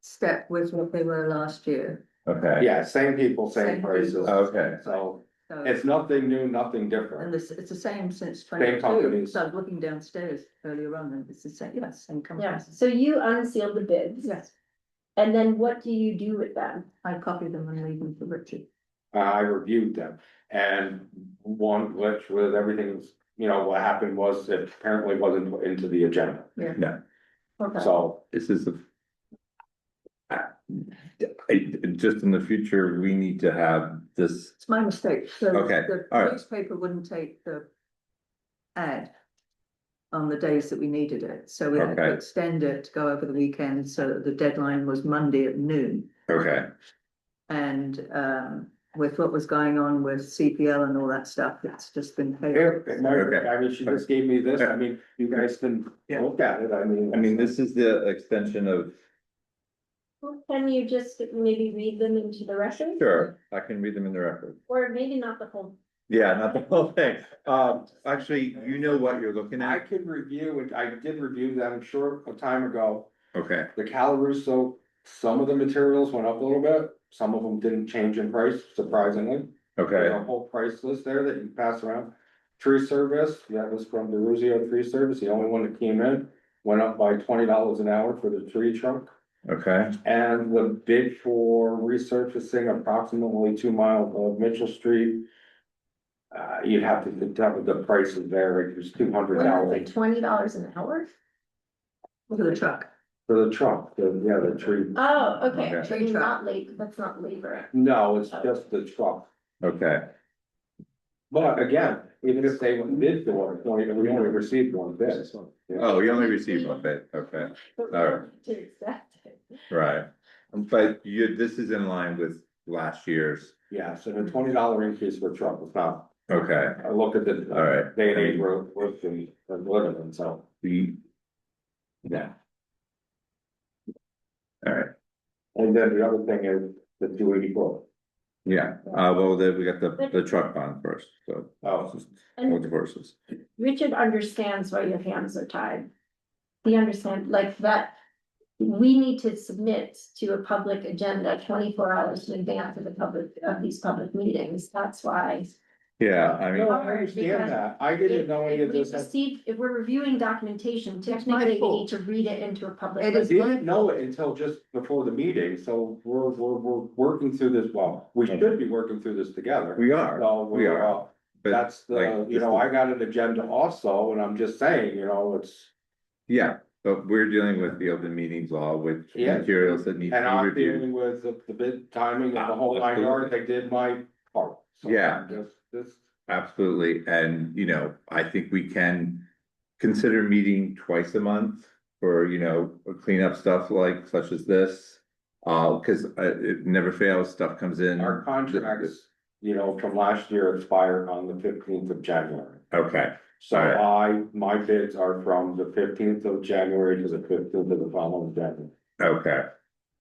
step with what they were last year. Okay, Yeah, same people, same Same prices. people. okay, So So, it's nothing new, nothing and different. this, it's the same since Same 22. companies. So I was looking downstairs earlier on and it's the same, yes, same company. Yes, so you unsealed the bids. Yes, And then what do you do with them? I copied them and leave them for Richard. I reviewed them and one glitch with everything, you know, what happened was it apparently wasn't put into the agenda. Okay. So this is just in the future, we need to have this, It's my mistake. So Okay, the all right. newspaper wouldn't take the ad on the days that we needed it. So we had to Okay. extend it to go over the weekend. So that the deadline was Monday at noon. okay, And with what was going on with CPL and all that stuff, it's just been. Okay. I mean, she just gave me this, I mean, you guys can look at it, I mean. this is the extension of, Can you just maybe read them into the record? sure, I can read them in the record. Or maybe not the whole. Yeah, not the whole thing, actually, you know what you're looking I at, could review it, I did review them short a time ago, okay, the Calaruso, some of the materials went up a little bit, some of them didn't change in price, surprisingly. There's okay, a whole price list there that you pass around. Tree service, that was from the Ruzio Tree Service, the only one that came in, went up by $20 an hour for the tree trunk. okay, And the bid for resurfacing approximately 2 miles of Mitchell Street. You'd have to tell the price is there, it was $200 $20 an hour? For the truck. for the truck, the tree. Oh, okay, Okay. so you're not late, that's not labor. No, it's just the truck. okay, But again, even if they did go on 20, we only received one bid. Oh, we only received one bid, okay, But we All right. have to accept it. right. But this is in line with last year's, Yeah, so the $20 increase for truck was not, okay, I look at the. all right. Day and age we're working and living in, so. Yeah. All right, And then the other thing is the 284. yeah, well, then we got the truck on first, so. Oh. Hold the horses. Richard understands why your hands are tied. He understands like that. We need to submit to a public agenda 24 hours in advance of the public, of these public meetings, that's why. Yeah, I mean, No, I understand that. I didn't know any of this. If we're reviewing documentation, It's my technically we fault. need to read it into a public. It is We didn't know it until just before the meeting, so we're working through this, well, we should be working through this together. we are, So we are. But that's like, the, I got an agenda also, and I'm just saying, it's, Yeah, but we're dealing with the open meetings law with Yeah. materials that need to and be I'm reviewed. dealing with the bid timing of the whole nine yards, I did my part. So Yeah. I'm just, this, Absolutely, and I think we can consider meeting twice a month for, cleanup stuff like such as this. Cause it never fails, stuff comes in. our contracts, from last year expired on the 15th of January. Okay, So Alright. my bids are from the 15th of January to the 15th of the following January. okay.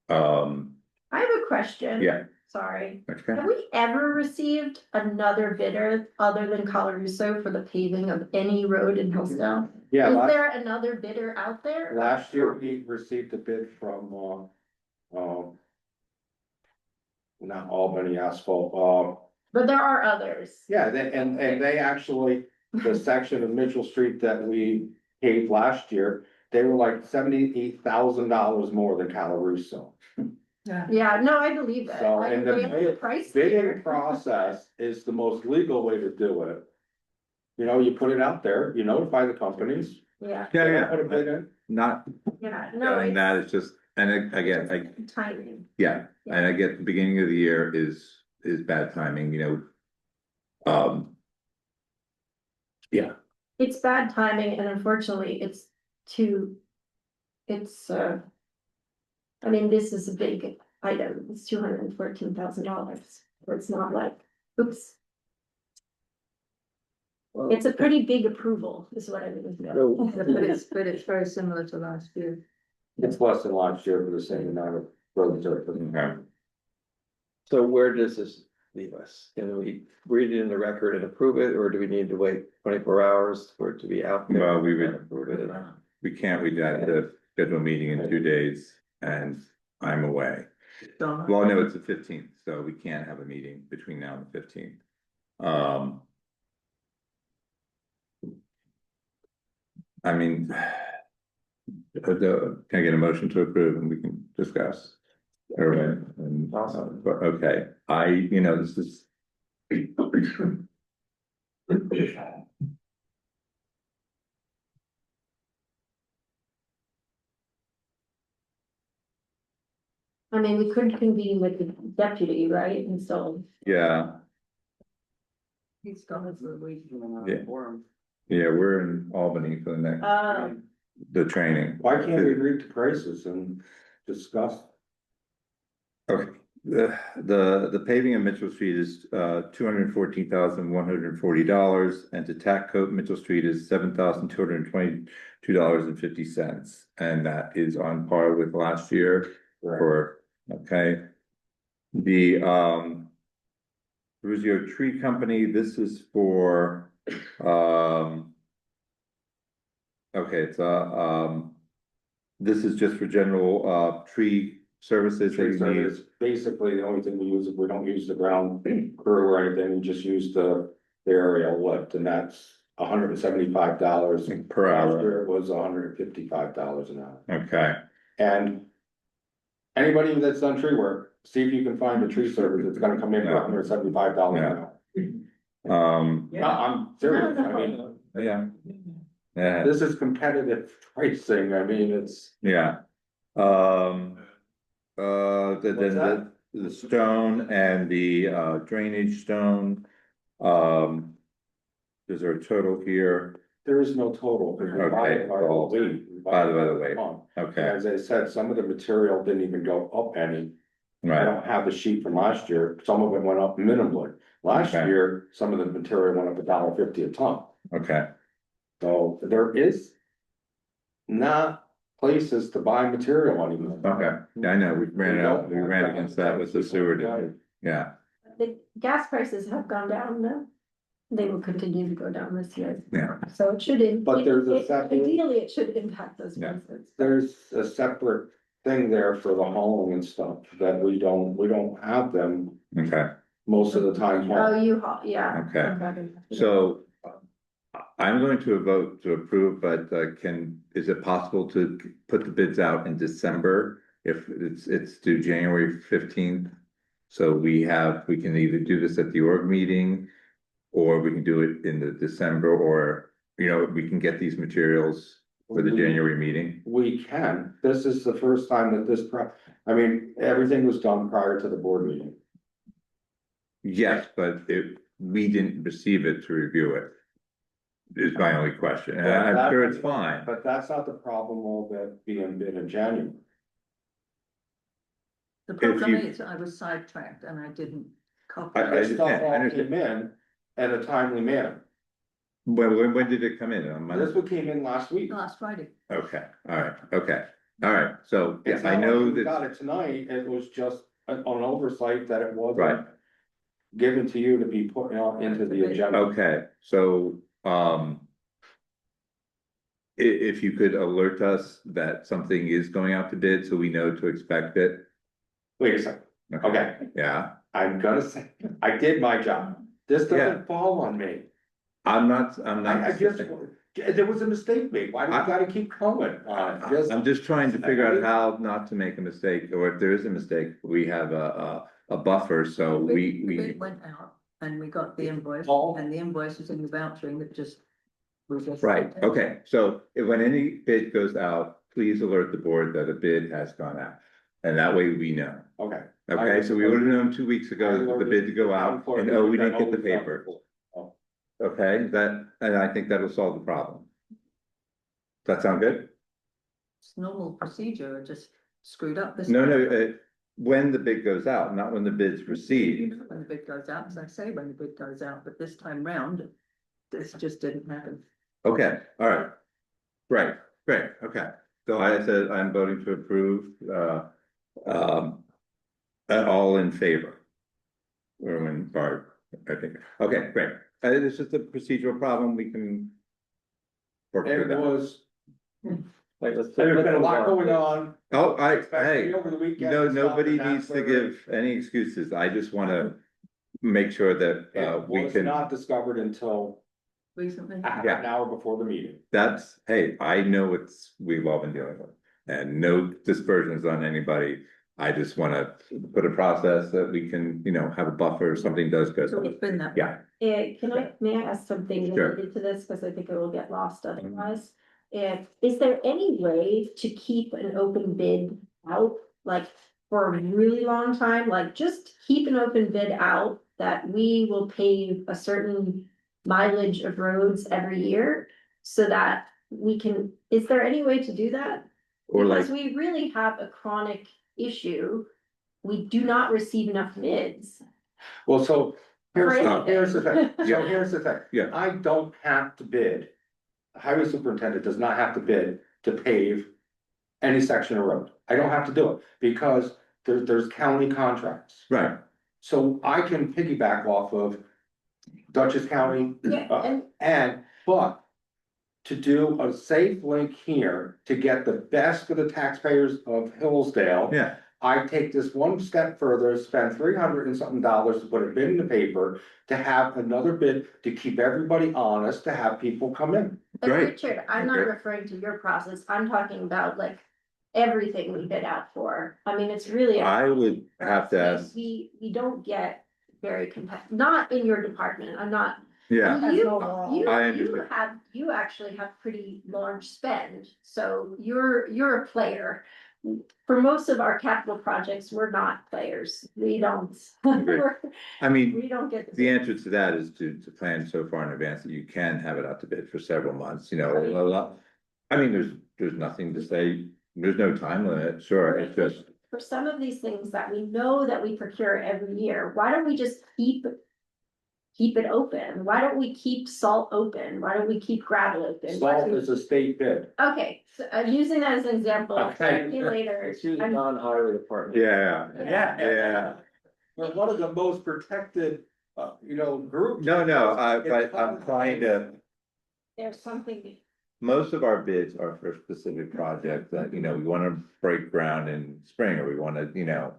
I have a question. Yeah. Sorry, Okay. have we ever received another bidder other than Colorusso for the paving of any road in Hillsdale? Yeah, Is there another bidder out there? last year we received a bid from, not Albany Asphalt, But there are others. yeah, and they actually, the section of Mitchell Street that we paved last year, they were like $78,000 more than Calaruso. Yeah, no, I believe it. So, I and agree the with the price bidding there. process is the most legal way to do it. You put it out there, you notify the companies. Yeah, Yeah, Put a bid in. not, yeah, no, and that is just, and again, it's timing. yeah, and I get the beginning of the year is bad timing, Yeah, It's bad timing and unfortunately it's I mean, this is a big item. It's $214,000. It's not like, oops. It's a pretty big approval is what I mean. But it's very similar to last year. It's less than last year for the same amount of road surface. okay. So where does this leave us? Can we read it in the record and approve it, or do we need to wait 24 hours for it to be out there? Well, we would- and approve it? We have to schedule a meeting in 2 days and I'm away. Donna. Well, no, it's the 15th, so we can't have a meeting between now and the 15th. I mean. Can I get a motion to approve and we can discuss? All right, and, but, okay, this is. I mean, we could convene with the deputy, right? And so, Yeah, He's gone for a week. Yeah. We're in Albany for the next, the training. Why can't we read the prices and discuss? Okay, the paving of Mitchell Street is $214,140, and to tack coat Mitchell Street is $7,222.50. And that is on par with last year for, okay. The Ruzio Tree Company, this is for okay, it's this is just for general tree services that you need. Basically, the only thing we use, we don't use the ground crew or anything, we just use the aerial lift, and that's $175 Per hour. Last year it was $155 an hour. Okay, And anybody that's done tree work, see if you can find a tree service that's gonna come in for $175 an hour. No, I'm serious, I mean, yeah. Yeah, this is competitive pricing, I mean, it's. yeah. What's that? The stone and the drainage stone. is there a total here? There is no total, because we buy it by the Okay, weight. we buy by it the weight. ton. Okay, As I said, some of the material didn't even go up any. I right, don't have the sheet from last year, some of it went up minimally. Last Okay. year, some of the material went up $1.50 a ton, okay, so there is. Not places to buy material anymore. okay, yeah, I know, we ran against that with the sewer, didn't we? Yeah, The gas prices have gone down though. They will continue to go down this year. yeah, So it should. But there's a separate- Ideally, it should impact those Yeah. prices. There's a separate thing there for the hauling and stuff that we don't have them okay, most of the time. Oh, yeah. Okay. so. I'm going to vote to approve, but is it possible to put the bids out in December? If it's due January 15th? So we can either do this at the org meeting. Or we can do it in the December, or, we can get these materials for the January meeting. We can, this is the first time that I mean, everything was done prior to the board meeting. Yes, but we didn't receive it to review it. Is my only question, and I'm sure it's fine. But that's not the problem of it being bid in January. The problem you- is I was sidetracked and I didn't copy. I This stuff all understand. came in at a timely manner. When did it come in? On Monday? This one came in last week. Last Friday. Okay, all right, okay, all right, so, yeah, It's I not like know we that, got it tonight, it was just an oversight that it wasn't. Right. Given to you to be put out into the agenda. okay, so, if you could alert us that something is going out to bid, so we know to expect it. Wait a second, okay, Yeah, I'm gonna say, I did my job, this Yeah. doesn't fall on me. I'm not. I just, there was a mistake made, why do we gotta keep coming? I'm just trying to figure out how not to make a mistake, or if there is a mistake, we have a buffer, so The we. bid went out and we got the invoice Oh. and the invoice was in the vouchering that just. Right, okay, so when any bid goes out, please alert the board that a bid has gone out, and that way we know. Okay. Okay, so we would have known 2 weeks ago that the bid to go out, and we didn't get the paper. Okay, and I think that'll solve the problem. Does that sound good? It's normal procedure, it just screwed up this. No, when the bid goes out, not when the bid's You received. know when the bid goes out, as I say, when the bid goes out, but this time round, this just didn't happen. Okay, all right. Right, great, okay. So I said I'm voting to approve, all in favor. Erwin, Barb, I think, okay, great. It's just a procedural problem, we can. Work through It that. was, Like, let's. there's been a lot going on. Oh, Especially hey, over the weekend no, and stuff, nobody and that's needs to where give any excuses, I just wanna make sure that, It we was can. not discovered until Recently. half Yeah. an hour before the meeting. That's, hey, I know we've all been dealing with, and no dispersions on anybody. I just wanna put a process that we can, have a buffer if something does go. So it's been that. Yeah, May I ask something Sure. related to this, because I think it will get lost otherwise? Is there any way to keep an open bid out, like, for a really long time, like, just keep an open bid out that we will pave a certain mileage of roads every year? So that we can, is there any way to do that? or like, Because we really have a chronic issue, we do not receive enough bids. Well, so here's the thing, Yeah. so here's the thing. Yeah. I don't have to bid. The highway superintendent does not have to bid to pave any section of road. I don't have to do it because there's county contracts. right, So I can piggyback off of Dutchess County. Yeah, But to do a safe link here to get the best for the taxpayers of Hillsdale. yeah, I take this one step further, spend $300 and something to put a bid in the paper, to have another bid, to keep everybody honest, to have people come in. But Great. Richard, I'm not Okay. referring to your process, I'm talking about like everything we bid out for. I mean, it's really. I would have to ask, We don't get very competitive, not in your department, I'm not. yeah, I understand. You actually have pretty large spend, so you're a player. for most of our capital projects, we're not players. We don't. I mean, We don't get. the answer to that is to plan so far in advance that you can have it out to bid for several months, you know, a lot. I mean, there's nothing to say, there's no time limit, sure, it's just, For some of these things that we know that we procure every year, why don't we just keep it open? Why don't we keep salt open? Why don't we keep gravel open? Salt is a state bid. Okay, so using that as an example, Okay. see you later. It's usually I'm- non-highway department. yeah, Yeah. But one of the most protected, groups. no, but I'm trying to. There's something, Most of our bids are for specific projects that, you know, we wanna break ground in spring, or we wanna, you know.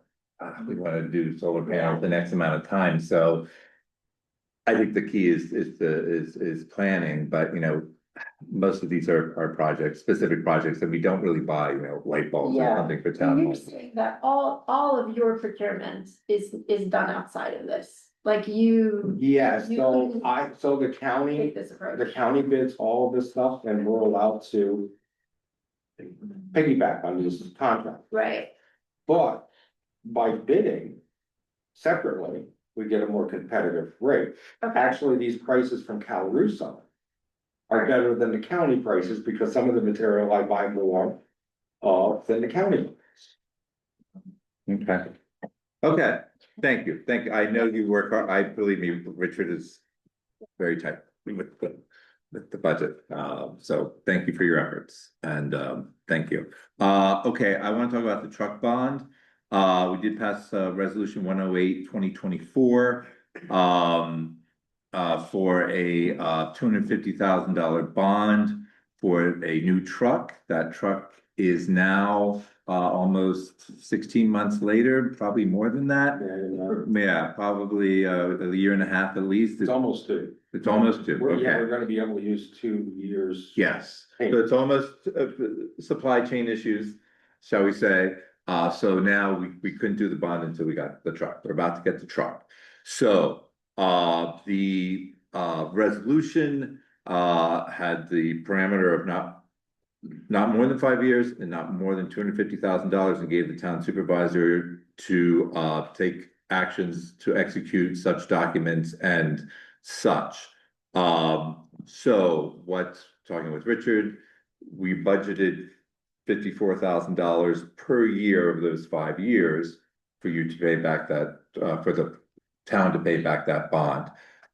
We wanna do solar panels the next amount of time, so. I think the key is planning, but you know, most of these are projects, specific projects that we don't really buy, you know, light bulbs or Yeah. something for so town you're hall. saying that all of your procurement is done outside of this, like you Yes, You so couldn't so the take county, this approach. the county bids all of this stuff and we're allowed to. Piggyback on this contract, Right, but by bidding separately, we get a more competitive rate. okay, Actually, these prices from Calusa are better than the county prices because some of the material I buy more than the county. Okay. Okay, thank you, I know you work hard, I believe me, Richard is very tight with the budget, so thank you for your efforts, and, thank you. Okay, I wanna talk about the truck bond. We did pass, resolution 108 2024 for a, $250,000 bond for a new truck. That truck is now, almost 16 months later, probably more than that. And Yeah, probably, a year and a half at least. it's almost due. It's almost due, We're okay. gonna be able to use 2 years. Yes, so it's almost, supply chain issues, shall we say. So now we couldn't do the bond until we got the truck. We're about to get the truck. So, the, resolution, had the parameter of not more than 5 years and not more than $250,000, and gave the town supervisor to, take actions to execute such documents and such. So talking with Richard, we budgeted $54,000 per year of those 5 years for you to pay back that, for the town to pay back that bond.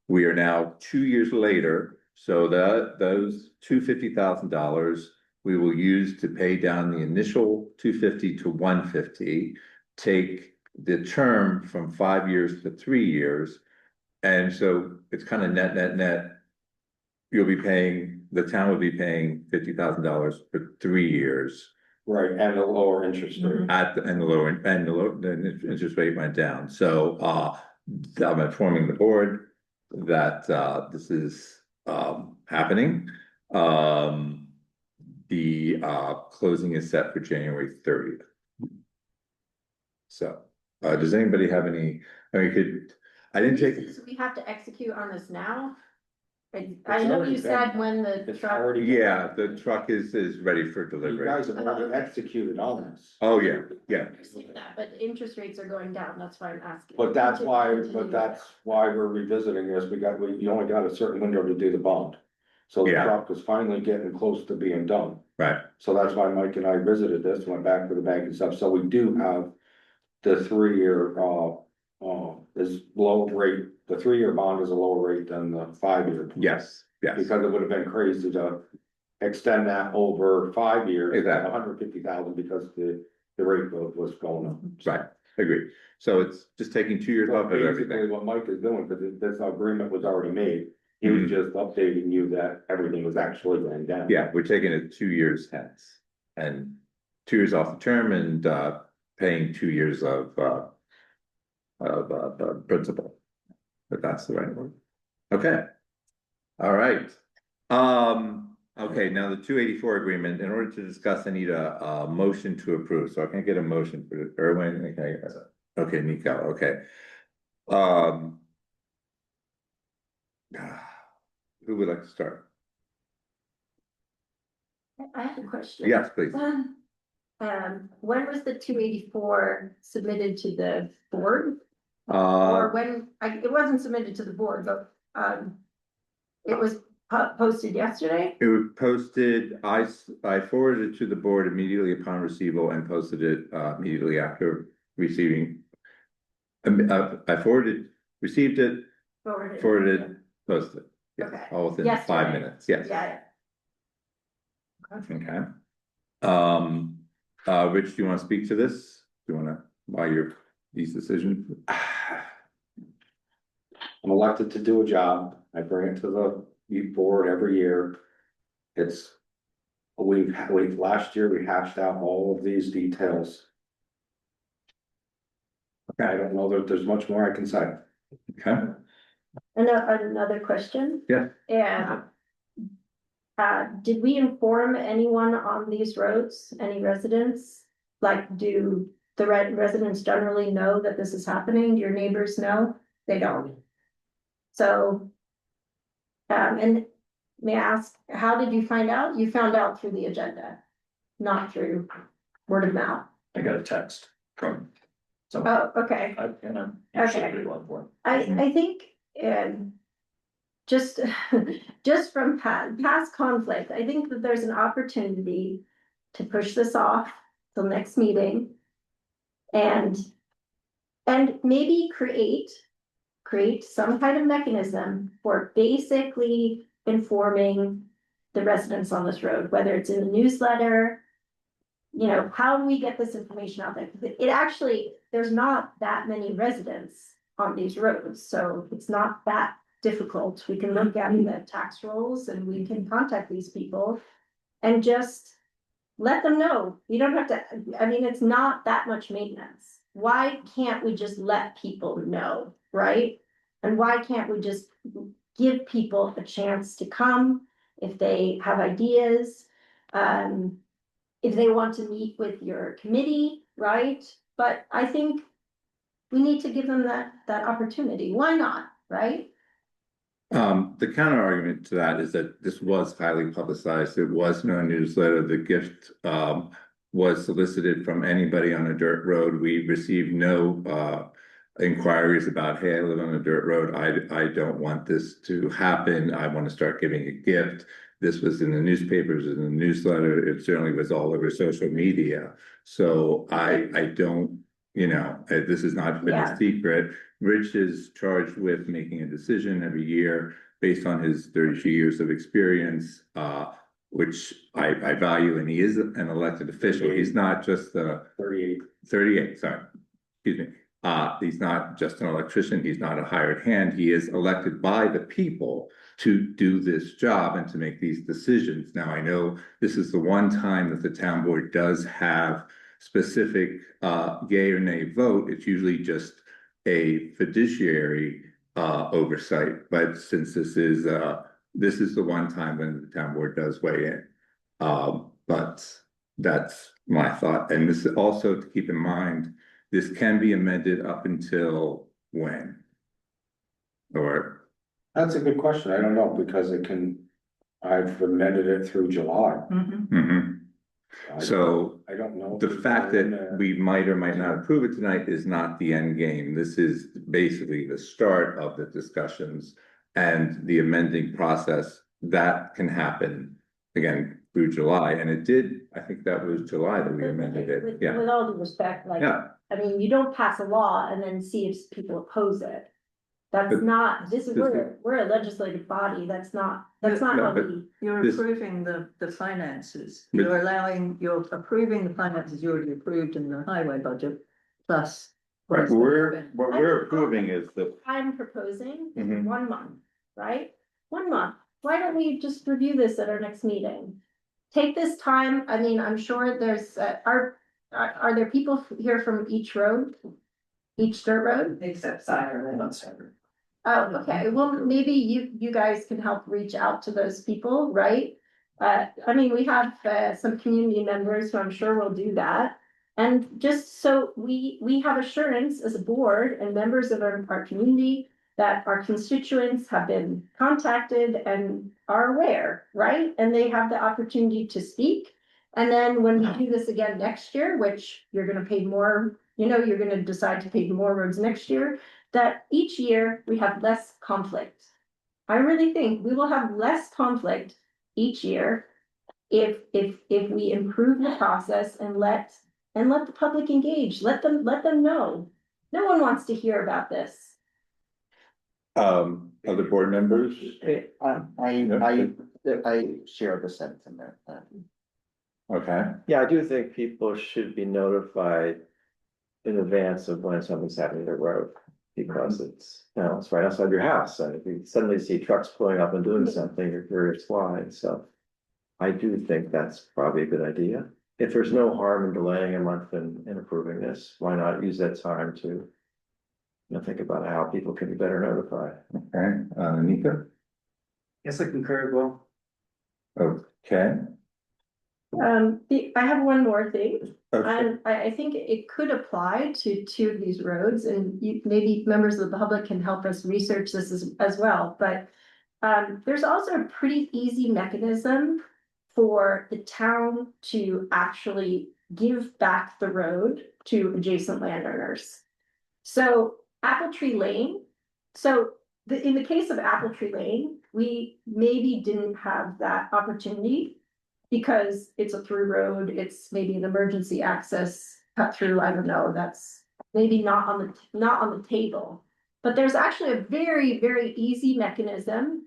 We are now 2 years later, so those $250,000 we will use to pay down the initial 250 to 150, take the term from 5 years to 3 years. And so it's kind of net. The town will be paying $50,000 for 3 years. Right, and a lower interest rate. The interest rate went down, so, I'm informing the board that, this is, happening. The, closing is set for January 30th. So, does anybody have any, I mean, I didn't take. we have to execute on this now? I It's know already you said been- when the It's truck. already. Yeah, the truck is ready for You delivery. guys have already executed on this. Oh, yeah, I understand that, but interest rates are going down, that's why I'm asking. But that's why we're revisiting this, you only got a certain window to do the bond. So the Yeah. truck is finally getting close to being done, Right, so that's why Mike and I visited this, went back to the bank and stuff, so we do have. The 3 year, is low rate, the 3 year bond is a lower rate than the 5 year. yes. Because it would have been crazy to extend that over 5 years. Exactly. 150,000 because the rate was going up. Right, agreed. So it's just taking 2 years So off of basically everything. what Mike is doing, because this agreement was already made, he was just updating you that everything was actually going down. Yeah, we're taking it 2 years hence, and 2 years off the term and, paying 2 years of principal. But that's the right word. Okay. All right. Okay, now the 284 agreement, in order to discuss, I need a motion to approve, so I can get a motion for Erwin, okay, Nico, okay. Who would like to start? I have a question. Yes, please. when was the 284 submitted to the board? Uh, Or when, it wasn't submitted to the board, but, it was posted yesterday? it was posted, I forwarded it to the board immediately upon receival and posted it, immediately after receiving. Received it, forwarded it, posted, yeah, Okay. all within Yesterday. 5 minutes, yes. Yeah, Okay. Rich, do you wanna speak to this? Do you wanna, why these decisions? I'm elected to do a job, I bring it to the youth board every year. It's, last year we hashed out all of these details. I don't know that there's much more I can say. Okay, another question. Yeah. And. Did we inform anyone on these roads, any residents? Like, do the residents generally know that this is happening? Do your neighbors know? They don't. So. And may I ask, how did you find out? You found out through the agenda, not through word of mouth. I got a text from. Oh, okay. Okay. I think, just, just from past conflict, I think that there's an opportunity to push this off till next meeting. And maybe create some kind of mechanism for basically informing the residents on this road, whether it's in the newsletter. You know, how do we get this information out there? It actually, there's not that many residents on these roads, so it's not that difficult. We can look at the tax rolls and we can contact these people and just let them know. You don't have to, I mean, it's not that much maintenance. Why can't we just let people know, right? And why can't we just give people a chance to come if they have ideas? If they want to meet with your committee, right? But I think we need to give them that opportunity. Why not, right? the counter argument to that is that this was highly publicized. It was no newsletter. The gift, was solicited from anybody on a dirt road. We received no, inquiries about, hey, I live on a dirt road. I don't want this to happen. I want to start giving a gift. This was in the newspapers, in the newsletter. It certainly was all over social media. So I don't, this has not been a secret. Rich is charged with making a decision every year based on his 32 years of experience, which I value, and he is an elected official. He's not just a 38, sorry, excuse me. He's not just an electrician. He's not a hired hand. He is elected by the people to do this job and to make these decisions. Now, I know this is the one time that the town board does have specific yay or nay vote. It's usually just a fiduciary oversight, but since this is the one time when the town board does weigh in. But that's my thought. And this is also to keep in mind, this can be amended up until when? Or? That's a good question. I don't know, because I've amended it through July. So I don't know. the fact that we might or might not approve it tonight is not the end game. This is basically the start of the discussions and the amending process that can happen again through July. And it did, I think that was July that we amended it. Yeah. With all due respect, like, I mean, you don't pass a law and then see if people oppose it. That's not, we're a legislative body. That's not how we. You're approving the finances. You're approving the finances you already approved in the highway budget, plus. Right, what we're approving is the. I'm proposing 1 month, right? 1 month. Why don't we just review this at our next meeting? Take this time. I mean, I'm sure there's, are there people here from each road? Each dirt road? Except Cider, not Cider. Oh, okay. Well, maybe you guys can help reach out to those people, right? I mean, we have some community members who I'm sure will do that. And just so we have assurance as a board and members of our community that our constituents have been contacted and are aware, right? And they have the opportunity to speak And then when we do this again next year, which you're gonna pay more, you're gonna decide to pave more roads next year, that each year we have less conflict. I really think we will have less conflict each year if we improve the process and let the public engage, let them know. No one wants to hear about this. Other board members? I share the sentiment. Okay, Yeah, I do think people should be notified in advance of when something's happening to the road. Because it's right outside your house, and if you suddenly see trucks pulling up and doing something, you're curious why, so. I do think that's probably a good idea. If there's no harm in delaying a month in approving this, why not use that time to think about how people can be better notified. okay, Nika? Yes, I concur as well. Okay. I have one more thing. Okay. And I think it could apply to two of these roads, and maybe members of the public can help us research this as well, but. There's also a pretty easy mechanism for the town to actually give back the road to adjacent landowners. So Apple Tree Lane, in the case of Apple Tree Lane, we maybe didn't have that opportunity. Because it's a through road, it's maybe an emergency access cut through, I don't know, that's maybe not on the table. But there's actually a very, very easy mechanism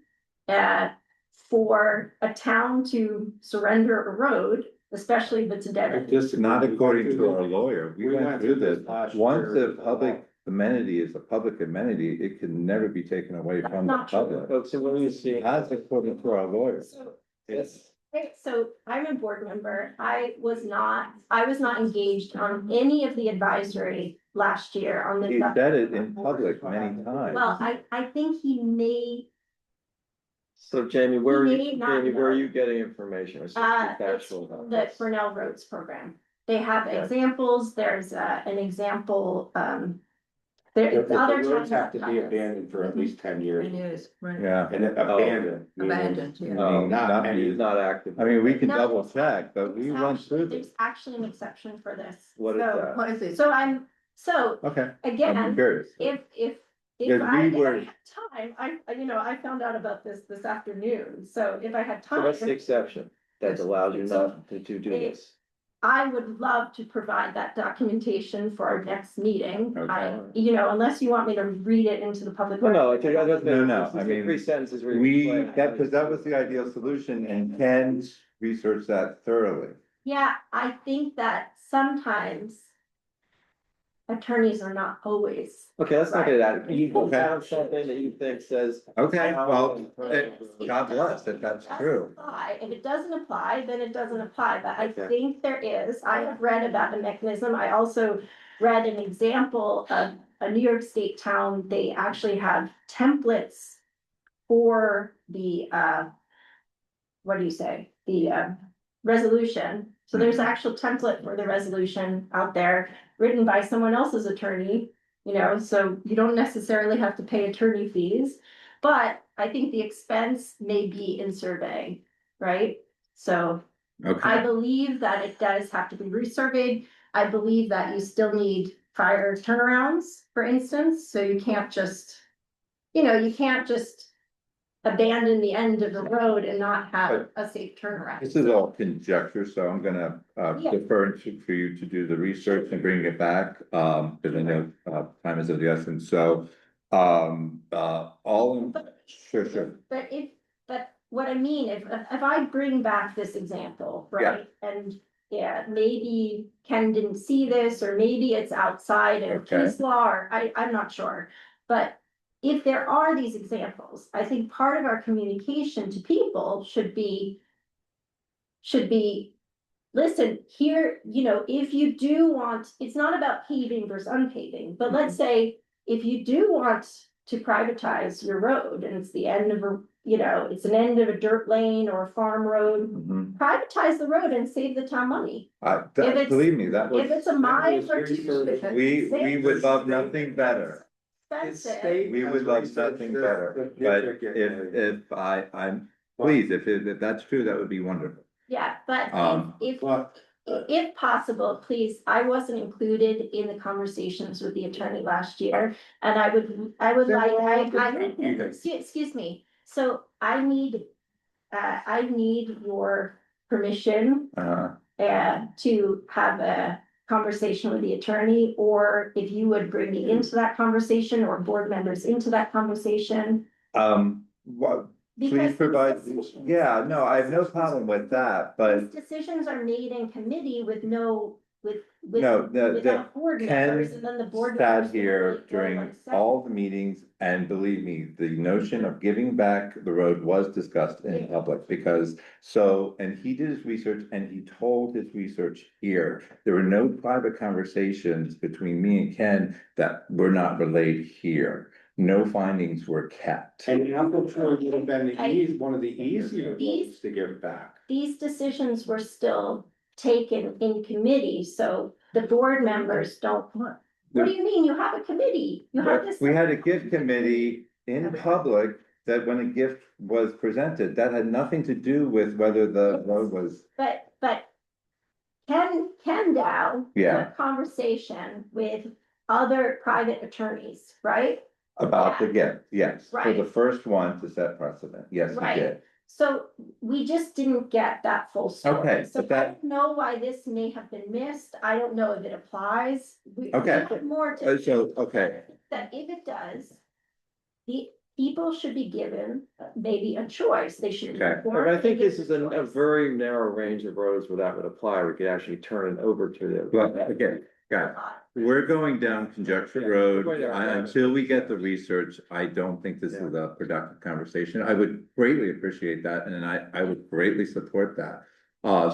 for a town to surrender a road, especially if it's a dead end. Just not according to our lawyer, we went through this, once a public amenity is a public amenity, it can never be taken away from the Not true. public. Folks, when you see. That's according to our lawyer. Yes. Right, so I'm a board member. I was not engaged on any of the advisory last year on the. He said it in public many times. Well, I think he may, So Jamie, where You may not are know. you getting information? Or is this it's factual about the this? Fresnel Roads program. They have Okay. examples, there's an example, The there's other roads times. have to I've be done this. abandoned for at least 10 years. Years, right. Yeah, And abandoned. meaning- Abandoned, yeah. meaning not He's used. not active. I mean, we can No, double check, but we There's went through actually- this. There's actually an exception for this. What is So- that? What is it? So Okay, I'm again, curious. if Because I we were- had time, I found out about this afternoon, so if I had So time. what's the exception that allows you not to do this? I would love to provide that documentation for our next meeting. Okay. Unless you want me to read it into the public. Well, no, record. No, I mean, 3 sentences. where you We, explain- because that was the ideal solution, and Ken researched that thoroughly. Yeah, I think that sometimes attorneys are not always. Okay, let's not get that. You Okay. found something that you think says. Okay, well, God bless if that's Doesn't true. apply. If it doesn't apply, then it doesn't apply, but I Okay. think there is. I have read about a mechanism. I also read an example of a New York State town. They actually have templates for the, what do you say? The, resolution. So there's an actual template for the resolution out there, written by someone else's attorney. So you don't necessarily have to pay attorney fees, but I think the expense may be in surveying, right? So I Okay, believe that it does have to be resurveyed. I believe that you still need prior turnarounds, for instance, so you can't just. You can't just abandon the end of the road and not have a safe turnaround. this is all conjecture, so I'm gonna Yeah. defer for you to do the research and bring it back, because I know time is of the essence, so. Sure. But what I mean, if I bring back this example, right? And yeah, maybe Ken didn't see this, or maybe it's outside of Okay. case law, or I'm not sure. But if there are these examples, I think part of our communication to people should be. Listen, here, if you do want, it's not about paving versus unpaving, but let's say. If you do want to privatize your road and it's the end of it's an end of a dirt lane or a farm road, Mhm. privatize the road and save the town money. If it's- Believe me, that If was, it's a mile or two. we would love nothing better. Expensive. We would love nothing better, but if I'm, please, if that's true, that would be wonderful. Yeah, but if, But if possible, please, I wasn't included in the conversations with the attorney last year. And I would Then like, we're all good. excuse me, so I need your permission. To have a conversation with the attorney, or if you would bring me into that conversation or board members into that conversation. What, please Because provide, these decisions- yeah, no, I have no problem with that, but These decisions are made in committee with no, No, without board Ken members, and then the board. sat members here really go during on second. all the meetings, and believe me, the notion of giving back the road was discussed in public, because so, and he did his research and he told his research here. There were no private conversations between me and Ken that were not relayed here. No findings were kept. And Apple Tree would have been one of the easier ones to give back. These decisions were still taken in committee, so the board members don't. What do you mean? You have a committee, you have this. We had a gift committee in public that when a gift was presented, that had nothing to do with whether the road was. But Ken Dow. Yeah. Had a conversation with other private attorneys, right? About the gift, yes, for the Right. first one to set precedent, yes, we Right. did. So we just didn't get that full story. Okay, So but that- I don't know why this may have been missed. I don't know if it applies. We Okay. have more to. Okay, That if it does, the people should be given maybe a choice. They should. be Okay. informed I think and this is given a choice. very narrow range of roads where that would apply. We could actually turn it over to the. well, again, guys, we're going down Conjecture Road. We're going down. Until we get the research, I don't think this is a productive conversation. I would greatly appreciate that, and I would greatly support that.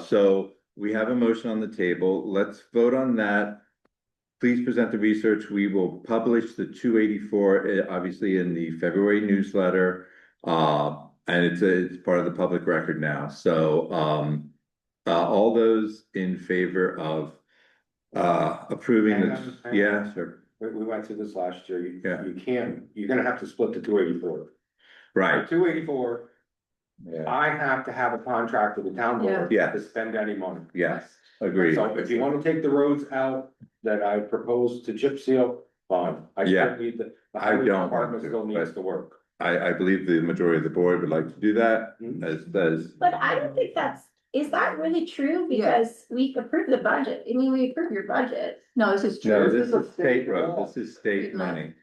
So we have a motion on the table. Let's vote on that. Please present the research. We will publish the 284, obviously in the February newsletter. And it's part of the public record now. So, all those in favor of approving Hang this, on. yeah, sure, We went through this last year. Yeah. You can't, you're gonna have to split the 284. right, 284, yeah, I have to have a contract with the town board. Yeah. To spend any money. yes, agreed. So if you wanna take the roads out that I propose to chip seal, fine. I Yeah. still need the I highway don't want department to, still needs but- to work. I believe the majority of the board would like to do that, Mhm. as does. But I don't think is that really true? Because we approved the budget. I mean, we approved your budget. No, this is true. No, this is state road, this is state money.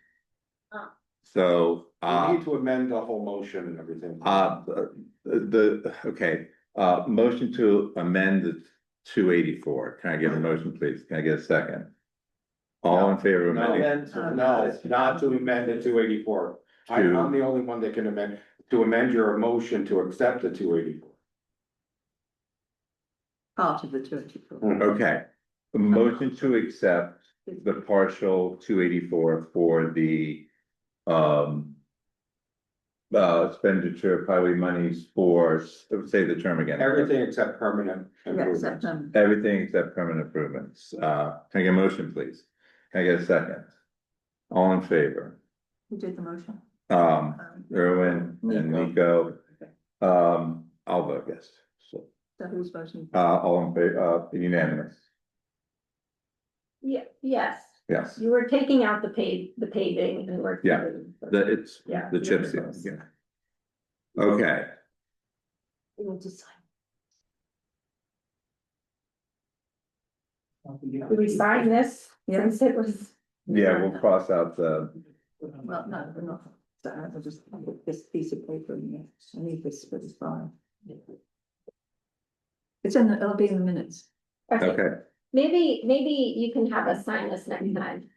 Oh. So, We need to amend the whole motion and everything. okay, motion to amend the 284. Can I get a motion, please? Can I get a second? All in favor of No. amending? No, not to amend the 284. I'm the only one that can amend your motion to accept the 284. Part of the 24. Okay, a motion to accept the partial 284 for the, expenditure of highway monies for, say the term again. Everything except permanent Yes, improvements. Everything except permanent improvements. Can I get a motion, please? Can I get a second? All in favor? Who did the motion? Erwin and Nico. I'll vote yes. So, So who's voting? all in favor, unanimous, Yeah, yes. yes. You were taking out the paving and we're. Yeah. It's Yeah. the chip seal, yeah. Okay, We'll decide. Do we sign this? Since it was. yeah, we'll cross out the, Well, no, we're not. So I'll just put this piece of paper in here. I need this for this file. It'll be in the minutes. okay. Maybe you can have us sign this next time.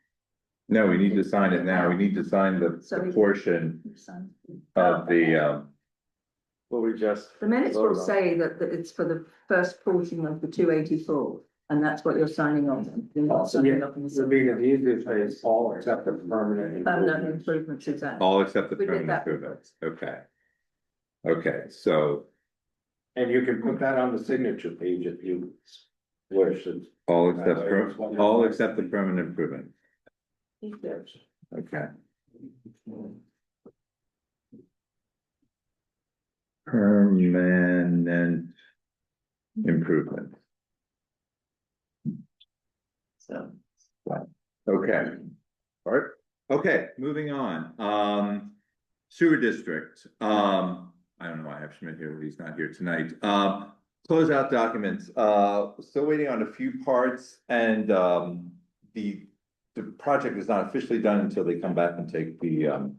No, we need to sign it now. We need to sign the portion of the, Well, we just. The minutes will voted on. say that it's for the first portion of the 284, and that's what you're signing on. You're not signing up on the Sabina, the easiest way is all except the permanent permanent improvements. improvements, exactly. all except the We did permanent that. improvements, okay. Okay, so And you can put that on the signature page if you wish. all except the permanent improvement, okay. Permanent improvement. So. Okay. All right, okay, moving on, sewer district, I don't know why I have Schmidt here, he's not here tonight, closeout documents, still waiting on a few parts, and, the project is not officially done until they come back and take the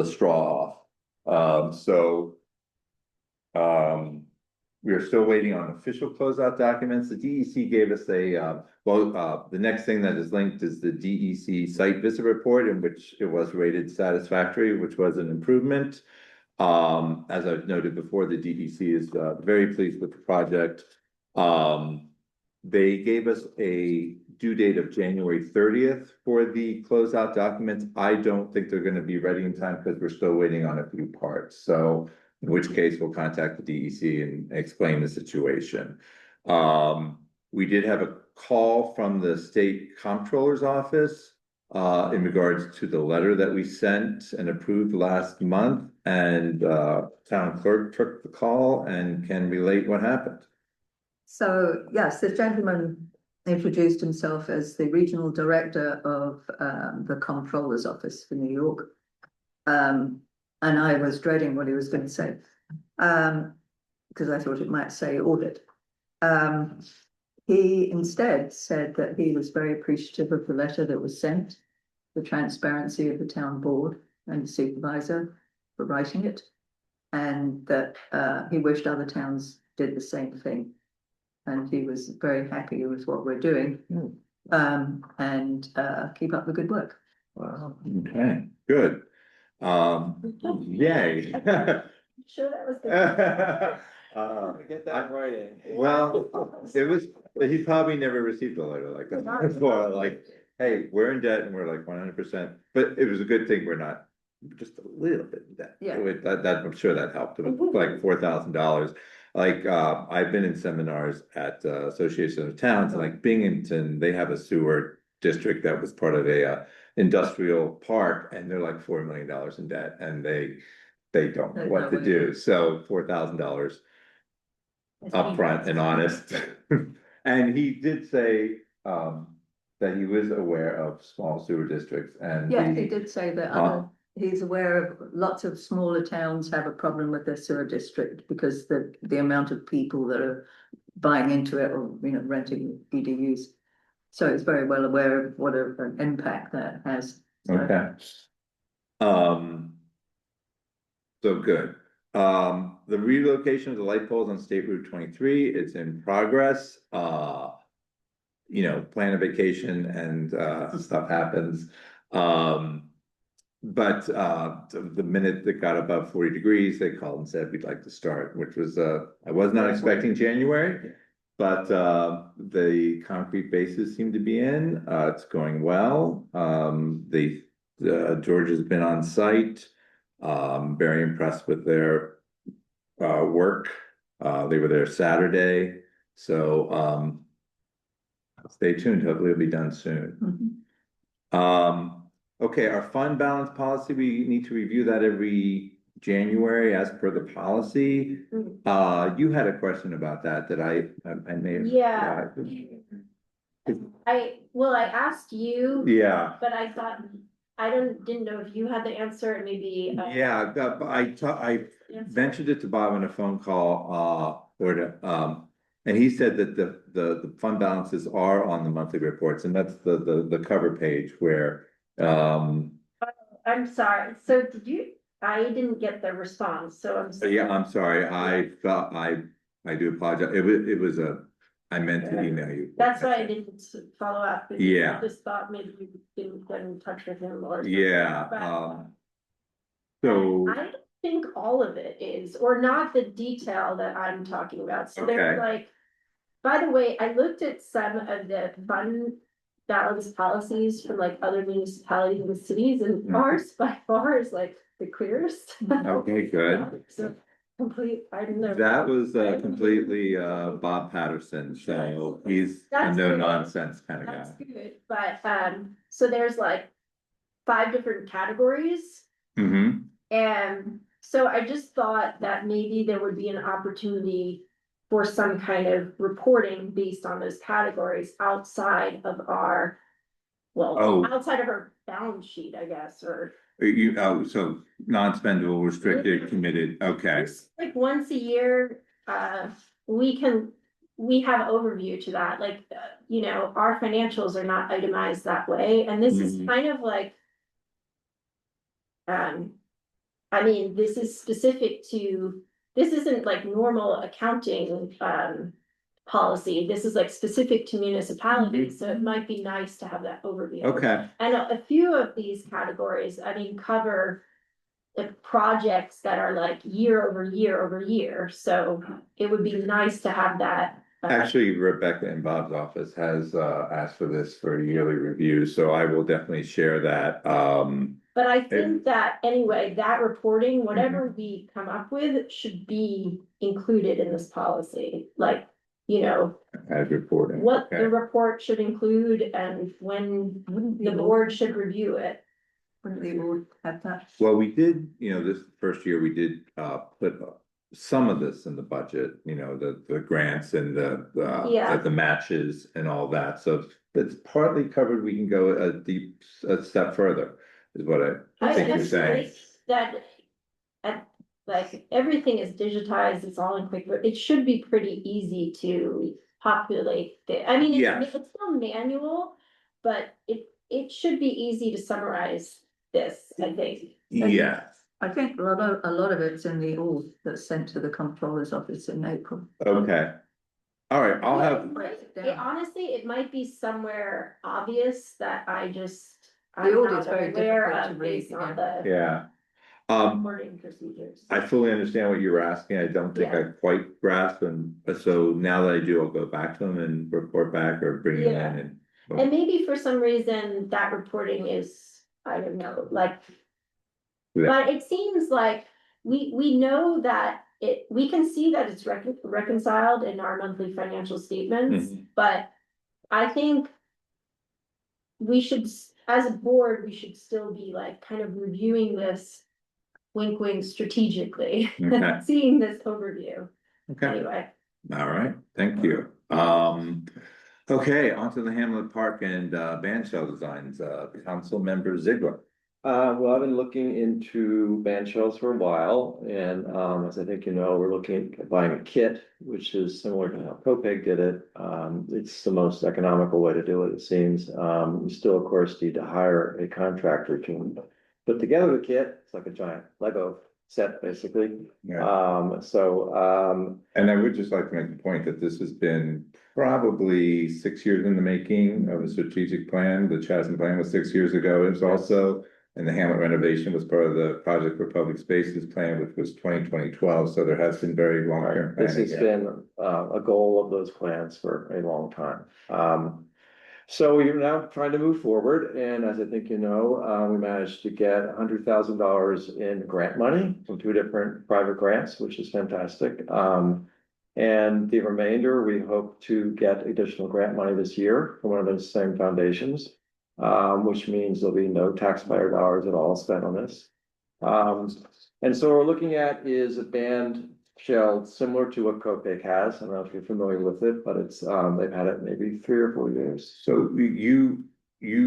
straw off, we are still waiting on official closeout documents. The DEC gave us the next thing that is linked is the DEC site visit report, in which it was rated satisfactory, which was an improvement. As I've noted before, the DEC is very pleased with the project. They gave us a due date of January 30th for the closeout documents. I don't think they're gonna be ready in time because we're still waiting on a few parts. So in which case we'll contact the DEC and explain the situation. We did have a call from the state comptroller's office in regards to the letter that we sent and approved last month, and town clerk took the call and can relate what happened. So, yes, this gentleman introduced himself as the regional director of the comptroller's office for New York. And I was dreading what he was going to say, because I thought it might say audit. He instead said that he was very appreciative of the letter that was sent, the transparency of the town board and the supervisor for writing it, and that he wished other towns did the same thing. And he was very happy with what we're doing, and keep up the good work. Wow, okay, good. Yay. Sure, that was good. Get that writing. Well, it was, he probably never received a letter like that before, like, hey, we're in debt and we're like 100%, but it was a good thing we're not just a little bit in debt. Yeah. That, I'm sure that helped, it was like $4,000. Like, I've been in seminars at Association of Towns, like Binghamton, they have a sewer district that was part of a industrial park, and they're like $4 million in debt, and they don't know what to do, so $4,000 upfront and honest. And he did say that he was aware of small sewer districts, and Yeah, he did say that he's aware of lots of smaller towns have a problem with their sewer district because the amount of people that are buying into it or, you know, renting EDUs. So it's very well aware of what an impact that has. So. Okay. So good. The relocation of the light poles on State Route 23, it's in progress. You know, plan a vacation and stuff happens. But the minute that got above 40 degrees, they called and said, we'd like to start, which was, I was not expecting January, but the concrete bases seem to be in, it's going well. George has been on site, very impressed with their work. They were there Saturday, so stay tuned, hopefully it'll be done soon. Mhm. Okay, our fund balance policy, we need to review that every January as per the policy. You had a question about that I may have. Yeah. I asked you. Yeah. But I thought, I didn't know if you had the answer, and maybe. Yeah, I mentioned it to Bob on a phone call, and he said that the fund balances are on the monthly reports, and that's the cover page where. I'm sorry, so I didn't get the response, so I'm. Yeah, I'm sorry, I do apologize, it was I meant to email you. That's why I didn't follow up. Because Yeah. I just thought maybe you didn't get in touch with him or. Yeah, so. I don't think all of it is, or not the detail that I'm talking about, so there's Okay. like. By the way, I looked at some of the fund balance policies from like other municipalities and cities, and ours by far is like the clearest. Okay, good. So complete, I don't know. That was completely Bob Patterson, so he's a That's no good. nonsense kind of That's guy. good, but so there's like 5 different categories. Mm-hmm. And so I just thought that maybe there would be an opportunity for some kind of reporting based on those categories outside of our, well, Oh. outside of our balance sheet, I guess, or You, oh, so non-spendable, restricted, committed, okay. like once a year, we have overview to that, like, you know, our financials are not itemized that way, and this is Mhm. kind of like. I mean, this is specific to, this isn't like normal accounting, policy, this is like specific to municipalities, so it might be nice to have that overview. Okay, And a few of these categories, I mean, cover the projects that are like year over year over year, so it would be nice to have that. actually, Rebecca in Bob's office has asked for this for a yearly review, so I will definitely share that. But I think that anyway, that reporting, whatever we come up with, should be included in this policy, like, you know. As reporting. What the Okay. report should include and when the board should review it. Wouldn't we all have that? Well, we did, you know, this first year, we did put some of this in the budget, you know, the grants and Yeah. the matches and all that, so it's partly covered, we can go a step further, is what I think you're saying. That, like, everything is digitized, it's all in quick, it should be pretty easy to populate it. I mean, Yeah. it's still manual, but it should be easy to summarize this, I think. Yeah, I think a lot of it's in the all that's sent to the comptroller's office in April. okay. All right, I'll have, Honestly, it might be somewhere obvious that I'm The audit's not very aware difficult to of read, based on the yeah. reporting procedures. I fully understand what you were asking. I don't think I Yeah. quite grasp, and so now that I do, I'll go back to them and report back or bring it in Yeah. and. And maybe for some reason that reporting is, I don't know, like. Yeah. But it seems like we know that we can see that it's reconciled in our monthly financial statements, Mhm. but I think. We should, as a board, we should still be like kind of reviewing this. Wink, wink strategically, Okay. seeing this overview, Okay, anyway. all right, thank you. Okay, on to the Hamlet Park and band shell designs, Council Member Ziegler. Well, I've been looking into band shells for a while, and as I think you know, we're looking at buying a kit, which is similar to how Copeg did it. It's the most economical way to do it, it seems. You still, of course, need to hire a contractor to put together the kit. It's like a giant Lego set, basically. Yeah. And I would just like to make the point that this has been probably 6 years in the making of a strategic plan. The Chatham plan was 6 years ago. It was also, and the Hamlet renovation was part of the Project for Public Spaces plan, which was 2012. So there has been very long-term This planning. has been a goal of those plans for a long time. So we're now trying to move forward, and as I think you know, we managed to get $100,000 in grant money from 2 different private grants, which is fantastic. And the remainder, we hope to get additional grant money this year from one of those same foundations, which means there'll be no taxpayer dollars at all spent on this. And so what we're looking at is a band shell similar to what Copeg has. I don't know if you're familiar with it, but it's they've had it maybe 3 or 4 years. So you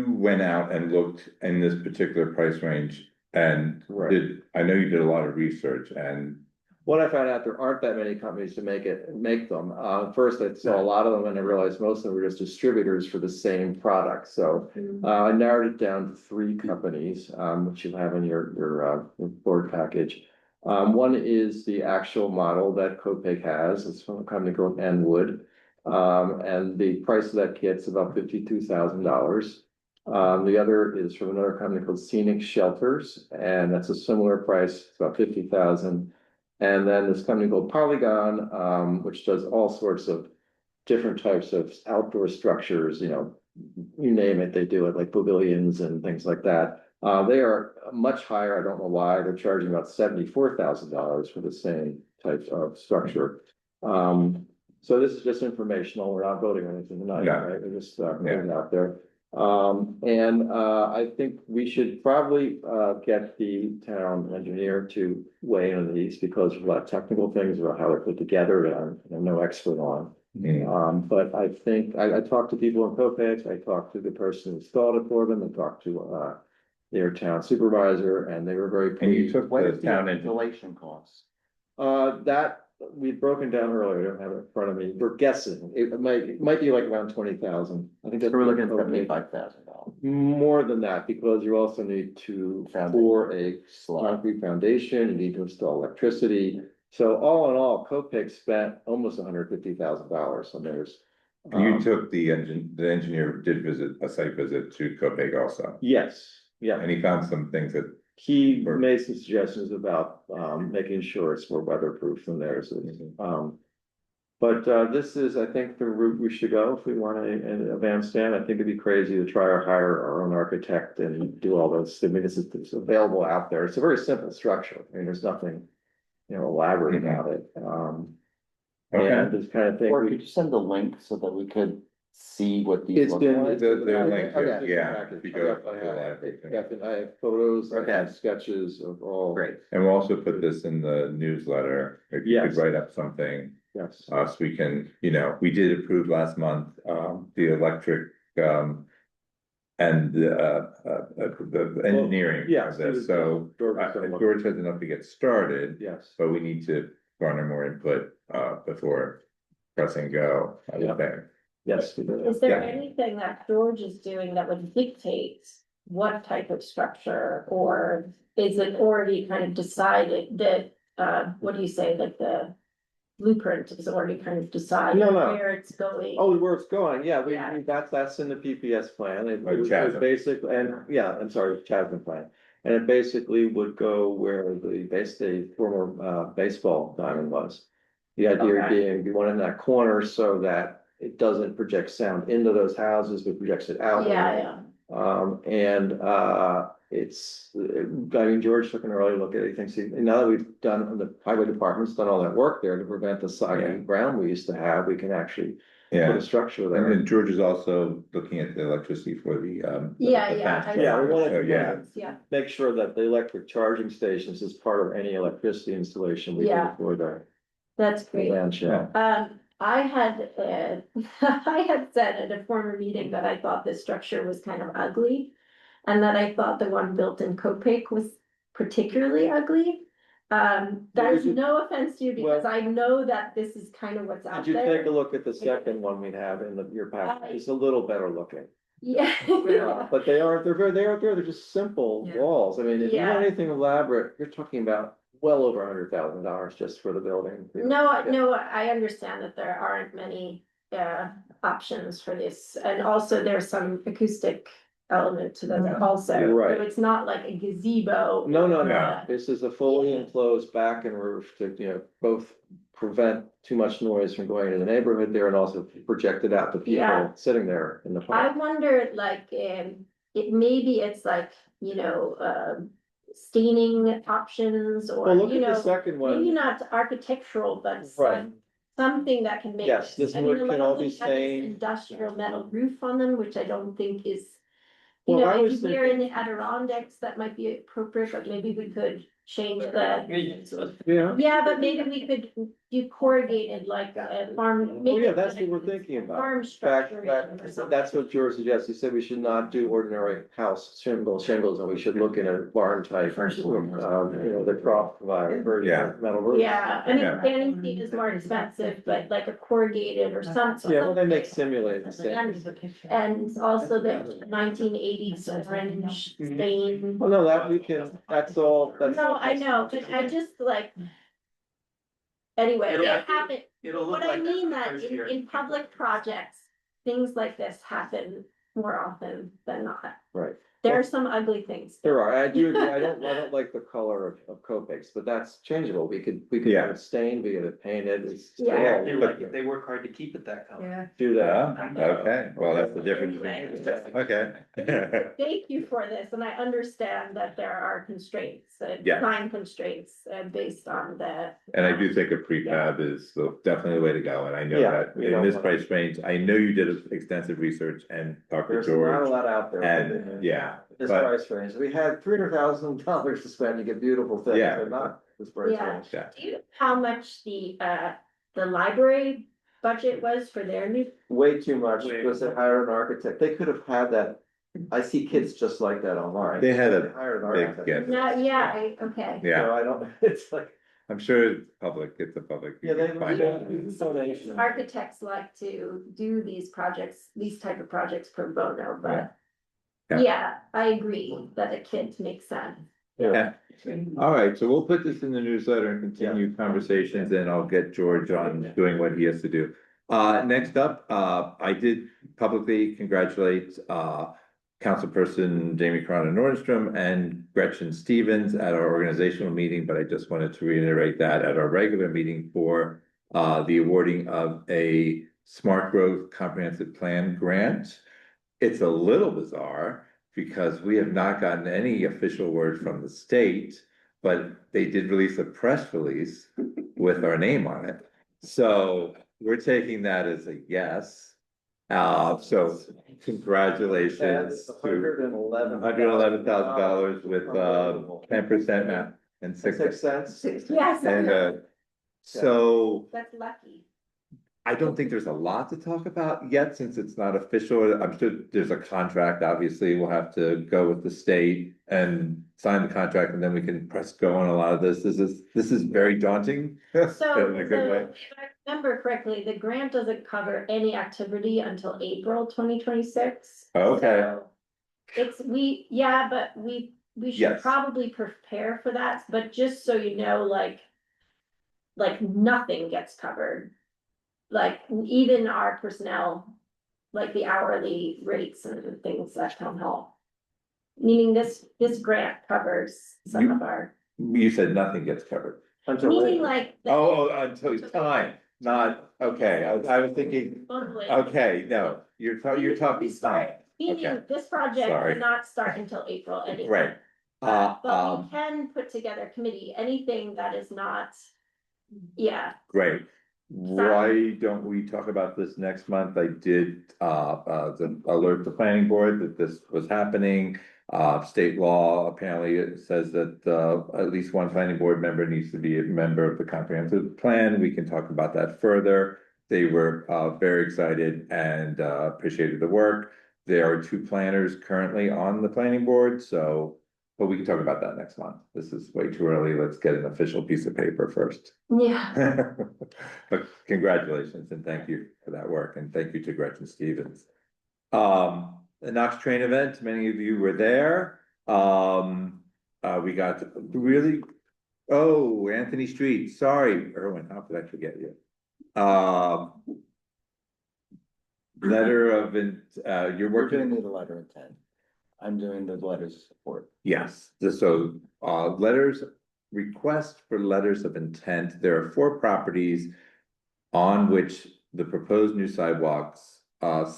went out and looked in this particular price range and Right. I know you did a lot of research and. What I found out, there aren't that many companies to make them. First, I saw a lot of them and I realized most of them were just distributors for the same product. So I narrowed it down to 3 companies, which you have in your board package. One is the actual model that Copeg has. It's from a company called Enwood. And the price of that kit's about $52,000. The other is from another company called Scenic Shelters, and that's a similar price, it's about $50,000. And then this company called Polygon, which does all sorts of different types of outdoor structures, you know, you name it, they do it, like pavilions and things like that. They are much higher, I don't know why, they're charging about $74,000 for the same type of structure. So this is just informational, we're not voting on anything tonight, Yeah. right? We're just putting it out there. I think we should probably, get the town engineer to weigh in on these because of a lot of technical things about how they're put together that I'm no expert on. But I think, I talked to people in Copax, I talked to the person who installed it for them, I talked to, their town supervisor, and they were very And you pleased. took What the is the town engineer. installation cost? That, we've broken down earlier, I don't have it in front of me, we're guessing, it might be like around 20,000. I think that's. So we're looking at okay. $75,000. More than that, because you also need to pour a concrete foundation, you need to install electricity. So all in all, Copac spent almost $150,000 on theirs. You took the engineer did visit a site visit to Copac also, Yes, yeah. and he found some things that, He made some suggestions about making sure it's more weatherproof than theirs. But this is, I think, the route we should go if we want a bandstand. I think it'd be crazy to try to hire our own architect and do all those. I mean, it's available out there. It's a very simple structure. I mean, there's nothing, elaborate about it. Okay. And this kind of thing. Or could you send the link so that we could see what these It's look been. like? The link, Okay. yeah, if you go to I the library. have photos, I Okay. have sketches of all. Great. And we'll also put this in the newsletter, if you could Yes. write up something, Yes. so we can, we did approve last month, the electric, and the engineering yeah, of this, so. George was gonna look- George has enough to get started, Yes. but we need to garner more input, before pressing go, I Yeah. would think. Yes. we did. Is there Yeah. anything that George is doing that would dictate what type of structure, or is it already kind of decided that, what do you say, that the blueprint is already kind of decided No. where it's going? Oh, where it's going, yeah, Yeah. that's in the PPS plan, it Like was Chasm. basically, and, yeah, I'm sorry, Chasm plan. And it basically would go where the former, baseball diamond was. The idea Okay. being, you want in that corner so that it doesn't project sound into those houses, but projects it out. Yeah. It's, I mean, George took an early look at it, he thinks, now that we've done, the highway department's done all that work there to prevent the soggy ground we used to have, we can actually put Yeah, a structure and there. then George is also looking at the electricity for the, Yeah, the yeah. fast I Yeah, we saw wanted that. to- yeah. Yeah, Make sure that the electric charging stations is part of any electricity installation we do Yeah. for the that's great. land shell. I had, I had said at a former meeting that I thought this structure was kind of ugly. And that I thought the one built in Copac was particularly ugly. There's Did you- no offense to you, because I know that this is kind of what's out Did you take a there. look at the second one we have in your package? It's a little better looking. Yeah. But they're just simple Yeah. walls. I mean, if you Yeah. want anything elaborate, you're talking about well over $100,000 just for the building. No, I understand that there aren't many options for this, and also there's some acoustic element to that also. Right. So it's not like a gazebo. No, Yeah. this is a fully enclosed back and roof to, both prevent too much noise from going into the neighborhood there and also project it out to people Yeah. sitting there in the I park. wonder, like, maybe it's like, staining options, or, Well, look at the second maybe one. not architectural, but Right. something that can make. Yes, it. this I mean, wood a can lot all of be them have this stained. Industrial metal roof on them, which I don't think is. Well, I If was we're in thinking- the Adirondacks, that might be appropriate, but maybe we could change that. Yeah. Yeah, but maybe we could do corrugated, like a farm. Oh, maybe yeah, that's what like we're thinking about. Farm In fact, structure. or something. that's what George suggests. He said we should not do ordinary house shingles, and we should look in a barn type, the trough provided, Yeah. metal roof. Yeah, I mean, Yeah. standing seat is more expensive, but like a corrugated or something. Yeah, well, they make simulated things. And also the 1980s orange stain. Well, no, that we can, that's all, that's. No, I know, but I just like. Anyway, It'll- it happened, It'll look what I like mean that that first in, year. in public projects, things like this happen more often than not. Right. there are some ugly things. There are, I do agree, I don't like the color of Copics, but that's changeable, we could have Yeah. it stained, we could have painted, it's. Yeah. They like it, they work hard to keep it that color. Yeah. Do that. Okay, well, that's the difference. Okay. Thank you for this, and I understand that there are constraints, Yeah. design constraints, based on the. And I do think a prefab is definitely the way to go, and I know Yeah, that we in don't this want- price range, I know you did extensive research and talked to There's not a George. lot out there. And, yeah, This but- price range, we had $300,000 to spend to get beautiful things, Yeah. but not this price Yeah. range. Yeah, Do you know how much the library budget was for their new? Way too much, Way- because they hired an architect, they could have had that, I see kids just like that online. They had a hired an big architect. get. No, yeah, okay. yeah, So I don't, it's like, I'm sure it's public, it's a public. you yeah, they. can find it. Donation. Architects like to do these projects, these type of projects pro bono, but. Yeah. Yeah, I agree that a kid makes sense. Yeah. All right, so we'll put this in the newsletter and continue conversations, and I'll get George on doing what he has to do. Next up, I did publicly congratulate, Councilperson Jamie Corona Nordstrom and Gretchen Stevens at our organizational meeting, but I just wanted to reiterate that at our regular meeting for, the awarding of a Smart Growth Comprehensive Plan grant. It's a little bizarre because we have not gotten any official word from the state, but they did release a press release with our name on it. So we're taking that as a yes. So congratulations to $111,000 with, 10% match and Six 6. cents. Yes, And, so that's lucky. I don't think there's a lot to talk about yet, since it's not official. I'm sure there's a contract, obviously, we'll have to go with the state and sign the contract, and then we can press go on a lot of this. This is very daunting. So, In a good way. if I remember correctly, the grant doesn't cover any activity until April 2026. Okay. It's, but we should Yes. probably prepare for that, but just so you know, like nothing gets covered. Like even our personnel, like the hourly rates and things at town hall. Meaning this grant covers some of our, You said nothing gets covered. Until meaning later. like. Oh, until time, not, okay, I was thinking, okay, no, you're talking time. Meaning okay. this project Sorry. cannot start until April anyway. Right. But we can put together a committee, anything that is not, yeah, Great. Why don't we talk about this next month? I did, alert the planning board that this was happening. State law apparently it says that, at least one planning board member needs to be a member of the comprehensive plan. We can talk about that further. They were, very excited and, appreciated the work. There are 2 planners currently on the planning board, so, but we can talk about that next month. This is way too early. Let's get an official piece of paper first. yeah. But congratulations and thank you for that work, and thank you to Gretchen Stevens. The Knox Train event, many of you were there. We got really, oh, Anthony Street, sorry, Erwin, how could I forget you? Letter of, you're We're doing working, the letter of intent. I'm doing the letters of support. yes, so, request for letters of intent, there are 4 properties on which the proposed new sidewalks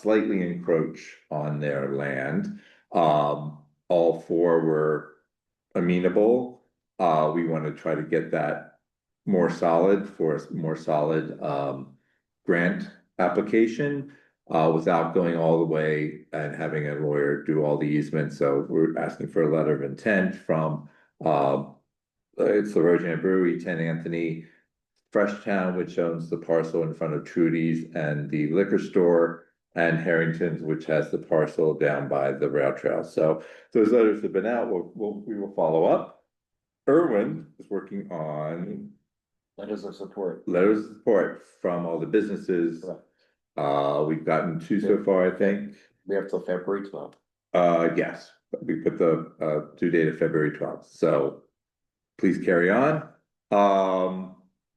slightly encroach on their land. All 4 were amenable. We want to try to get that more solid for a more solid grant application without going all the way and having a lawyer do all the easements. So we're asking for a letter of intent from it's the Virginia Brewery, 10 Anthony, Fresh Town, which owns the parcel in front of Trudy's and the liquor store, and Harrington's, which has the parcel down by the rail trail. So those letters have been out. We will follow up. Erwin is working on Letters of support. letters of support from all the businesses. Correct. We've gotten 2 so far, I think. We have till February 12th. Yes, we put the due date of February 12th, so please carry on.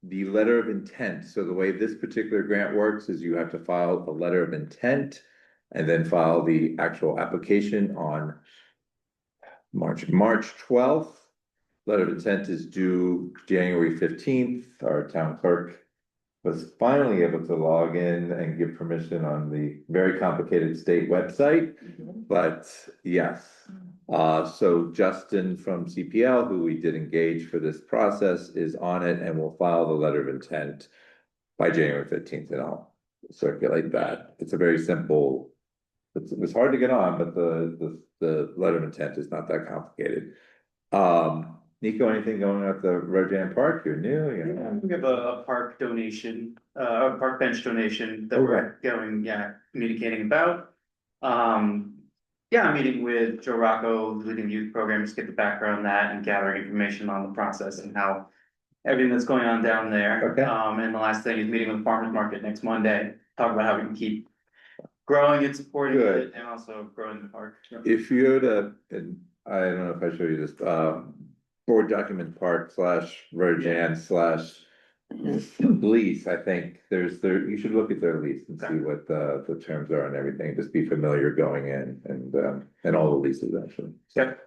The letter of intent, so the way this particular grant works is you have to file a letter of intent and then file the actual application on March 12th. Letter of intent is due January 15th. Our town clerk was finally able to log in and give permission on the very complicated state website. But yes, so Justin from CPL, who we did engage for this process, is on it and will file the letter of intent by January 15th, and I'll circulate that. It's a very simple, it was hard to get on, but the letter of intent is not that complicated. Nico, anything going on at the Rojan Park? You're new, you know? We have a park donation, a park bench donation that we're going, communicating about. I'm meeting with Joe Rocco, leading the youth program, just get the background on that and gathering information on the process and how everything that's going on down there. Okay. And the last thing is meeting with the farmers market next Monday, talk about how we can keep growing and supporting Good. it and also growing the park. If you go to, and I don't know if I showed you this, board document park / Rojan / lease, I think you should look at their lease and see what the terms are and everything, just be familiar going in and all the leases actually. Yep.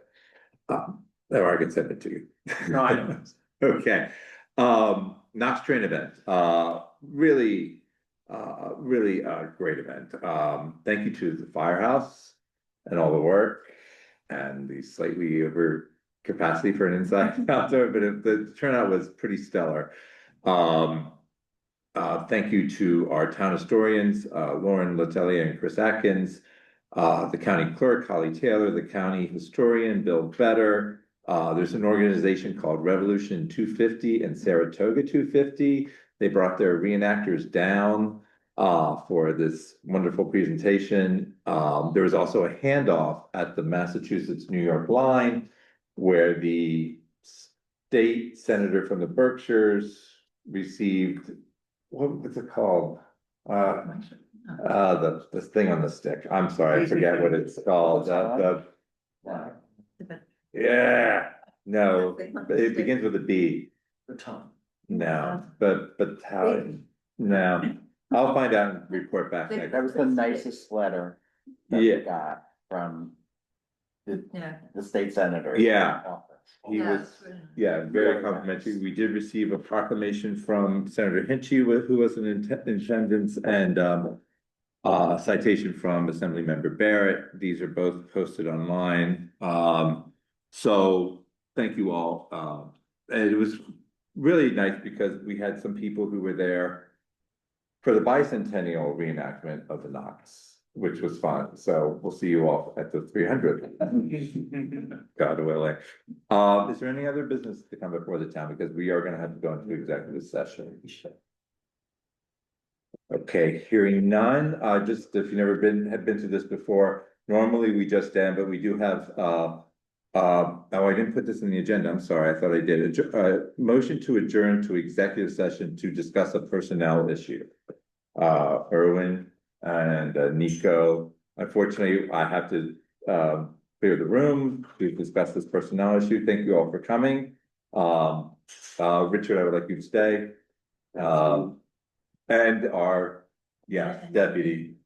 Or I can send it to you. No, I know. Okay, Knox Train event, really a great event. Thank you to the firehouse and all the work and the slightly over capacity for an inside outdoor, but the turnout was pretty stellar. Thank you to our town historians, Lauren Letelier and Chris Atkins, the county clerk, Holly Taylor, the county historian, Bill Better. There's an organization called Revolution 250 and Saratoga 250. They brought their reenactors down for this wonderful presentation. There was also a handoff at the Massachusetts-New York line where the state senator from the Berkshires received, what was it called? The thing on the stick. I'm sorry, I forget what it's called. Yeah, no, it begins with a B. Baton. No, but battalion. No, I'll find out and report back. That was the nicest letter that we got from the state senator. Yeah. office. He was, very complimentary. We did receive a proclamation from Senator Hinchy, who was in attendance, and a citation from Assemblymember Barrett. These are both posted online. So thank you all. And it was really nice because we had some people who were there for the bicentennial reenactment of the Knox, which was fun. So we'll see you all at the 300. God willing. Is there any other business to come before the town? Because we are going to have to go into executive session. Okay, hearing none. Just if you've never had been to this before, normally we just end, but we do have oh, I didn't put this in the agenda. I'm sorry. I thought I did. Motion to adjourn to executive session to discuss a personnel issue. Erwin and Nico. Unfortunately, I have to clear the room to discuss this personnel issue. Thank you all for coming. Richard, I would like you to stay. And our, deputy.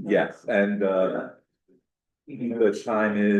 Yes, and the time is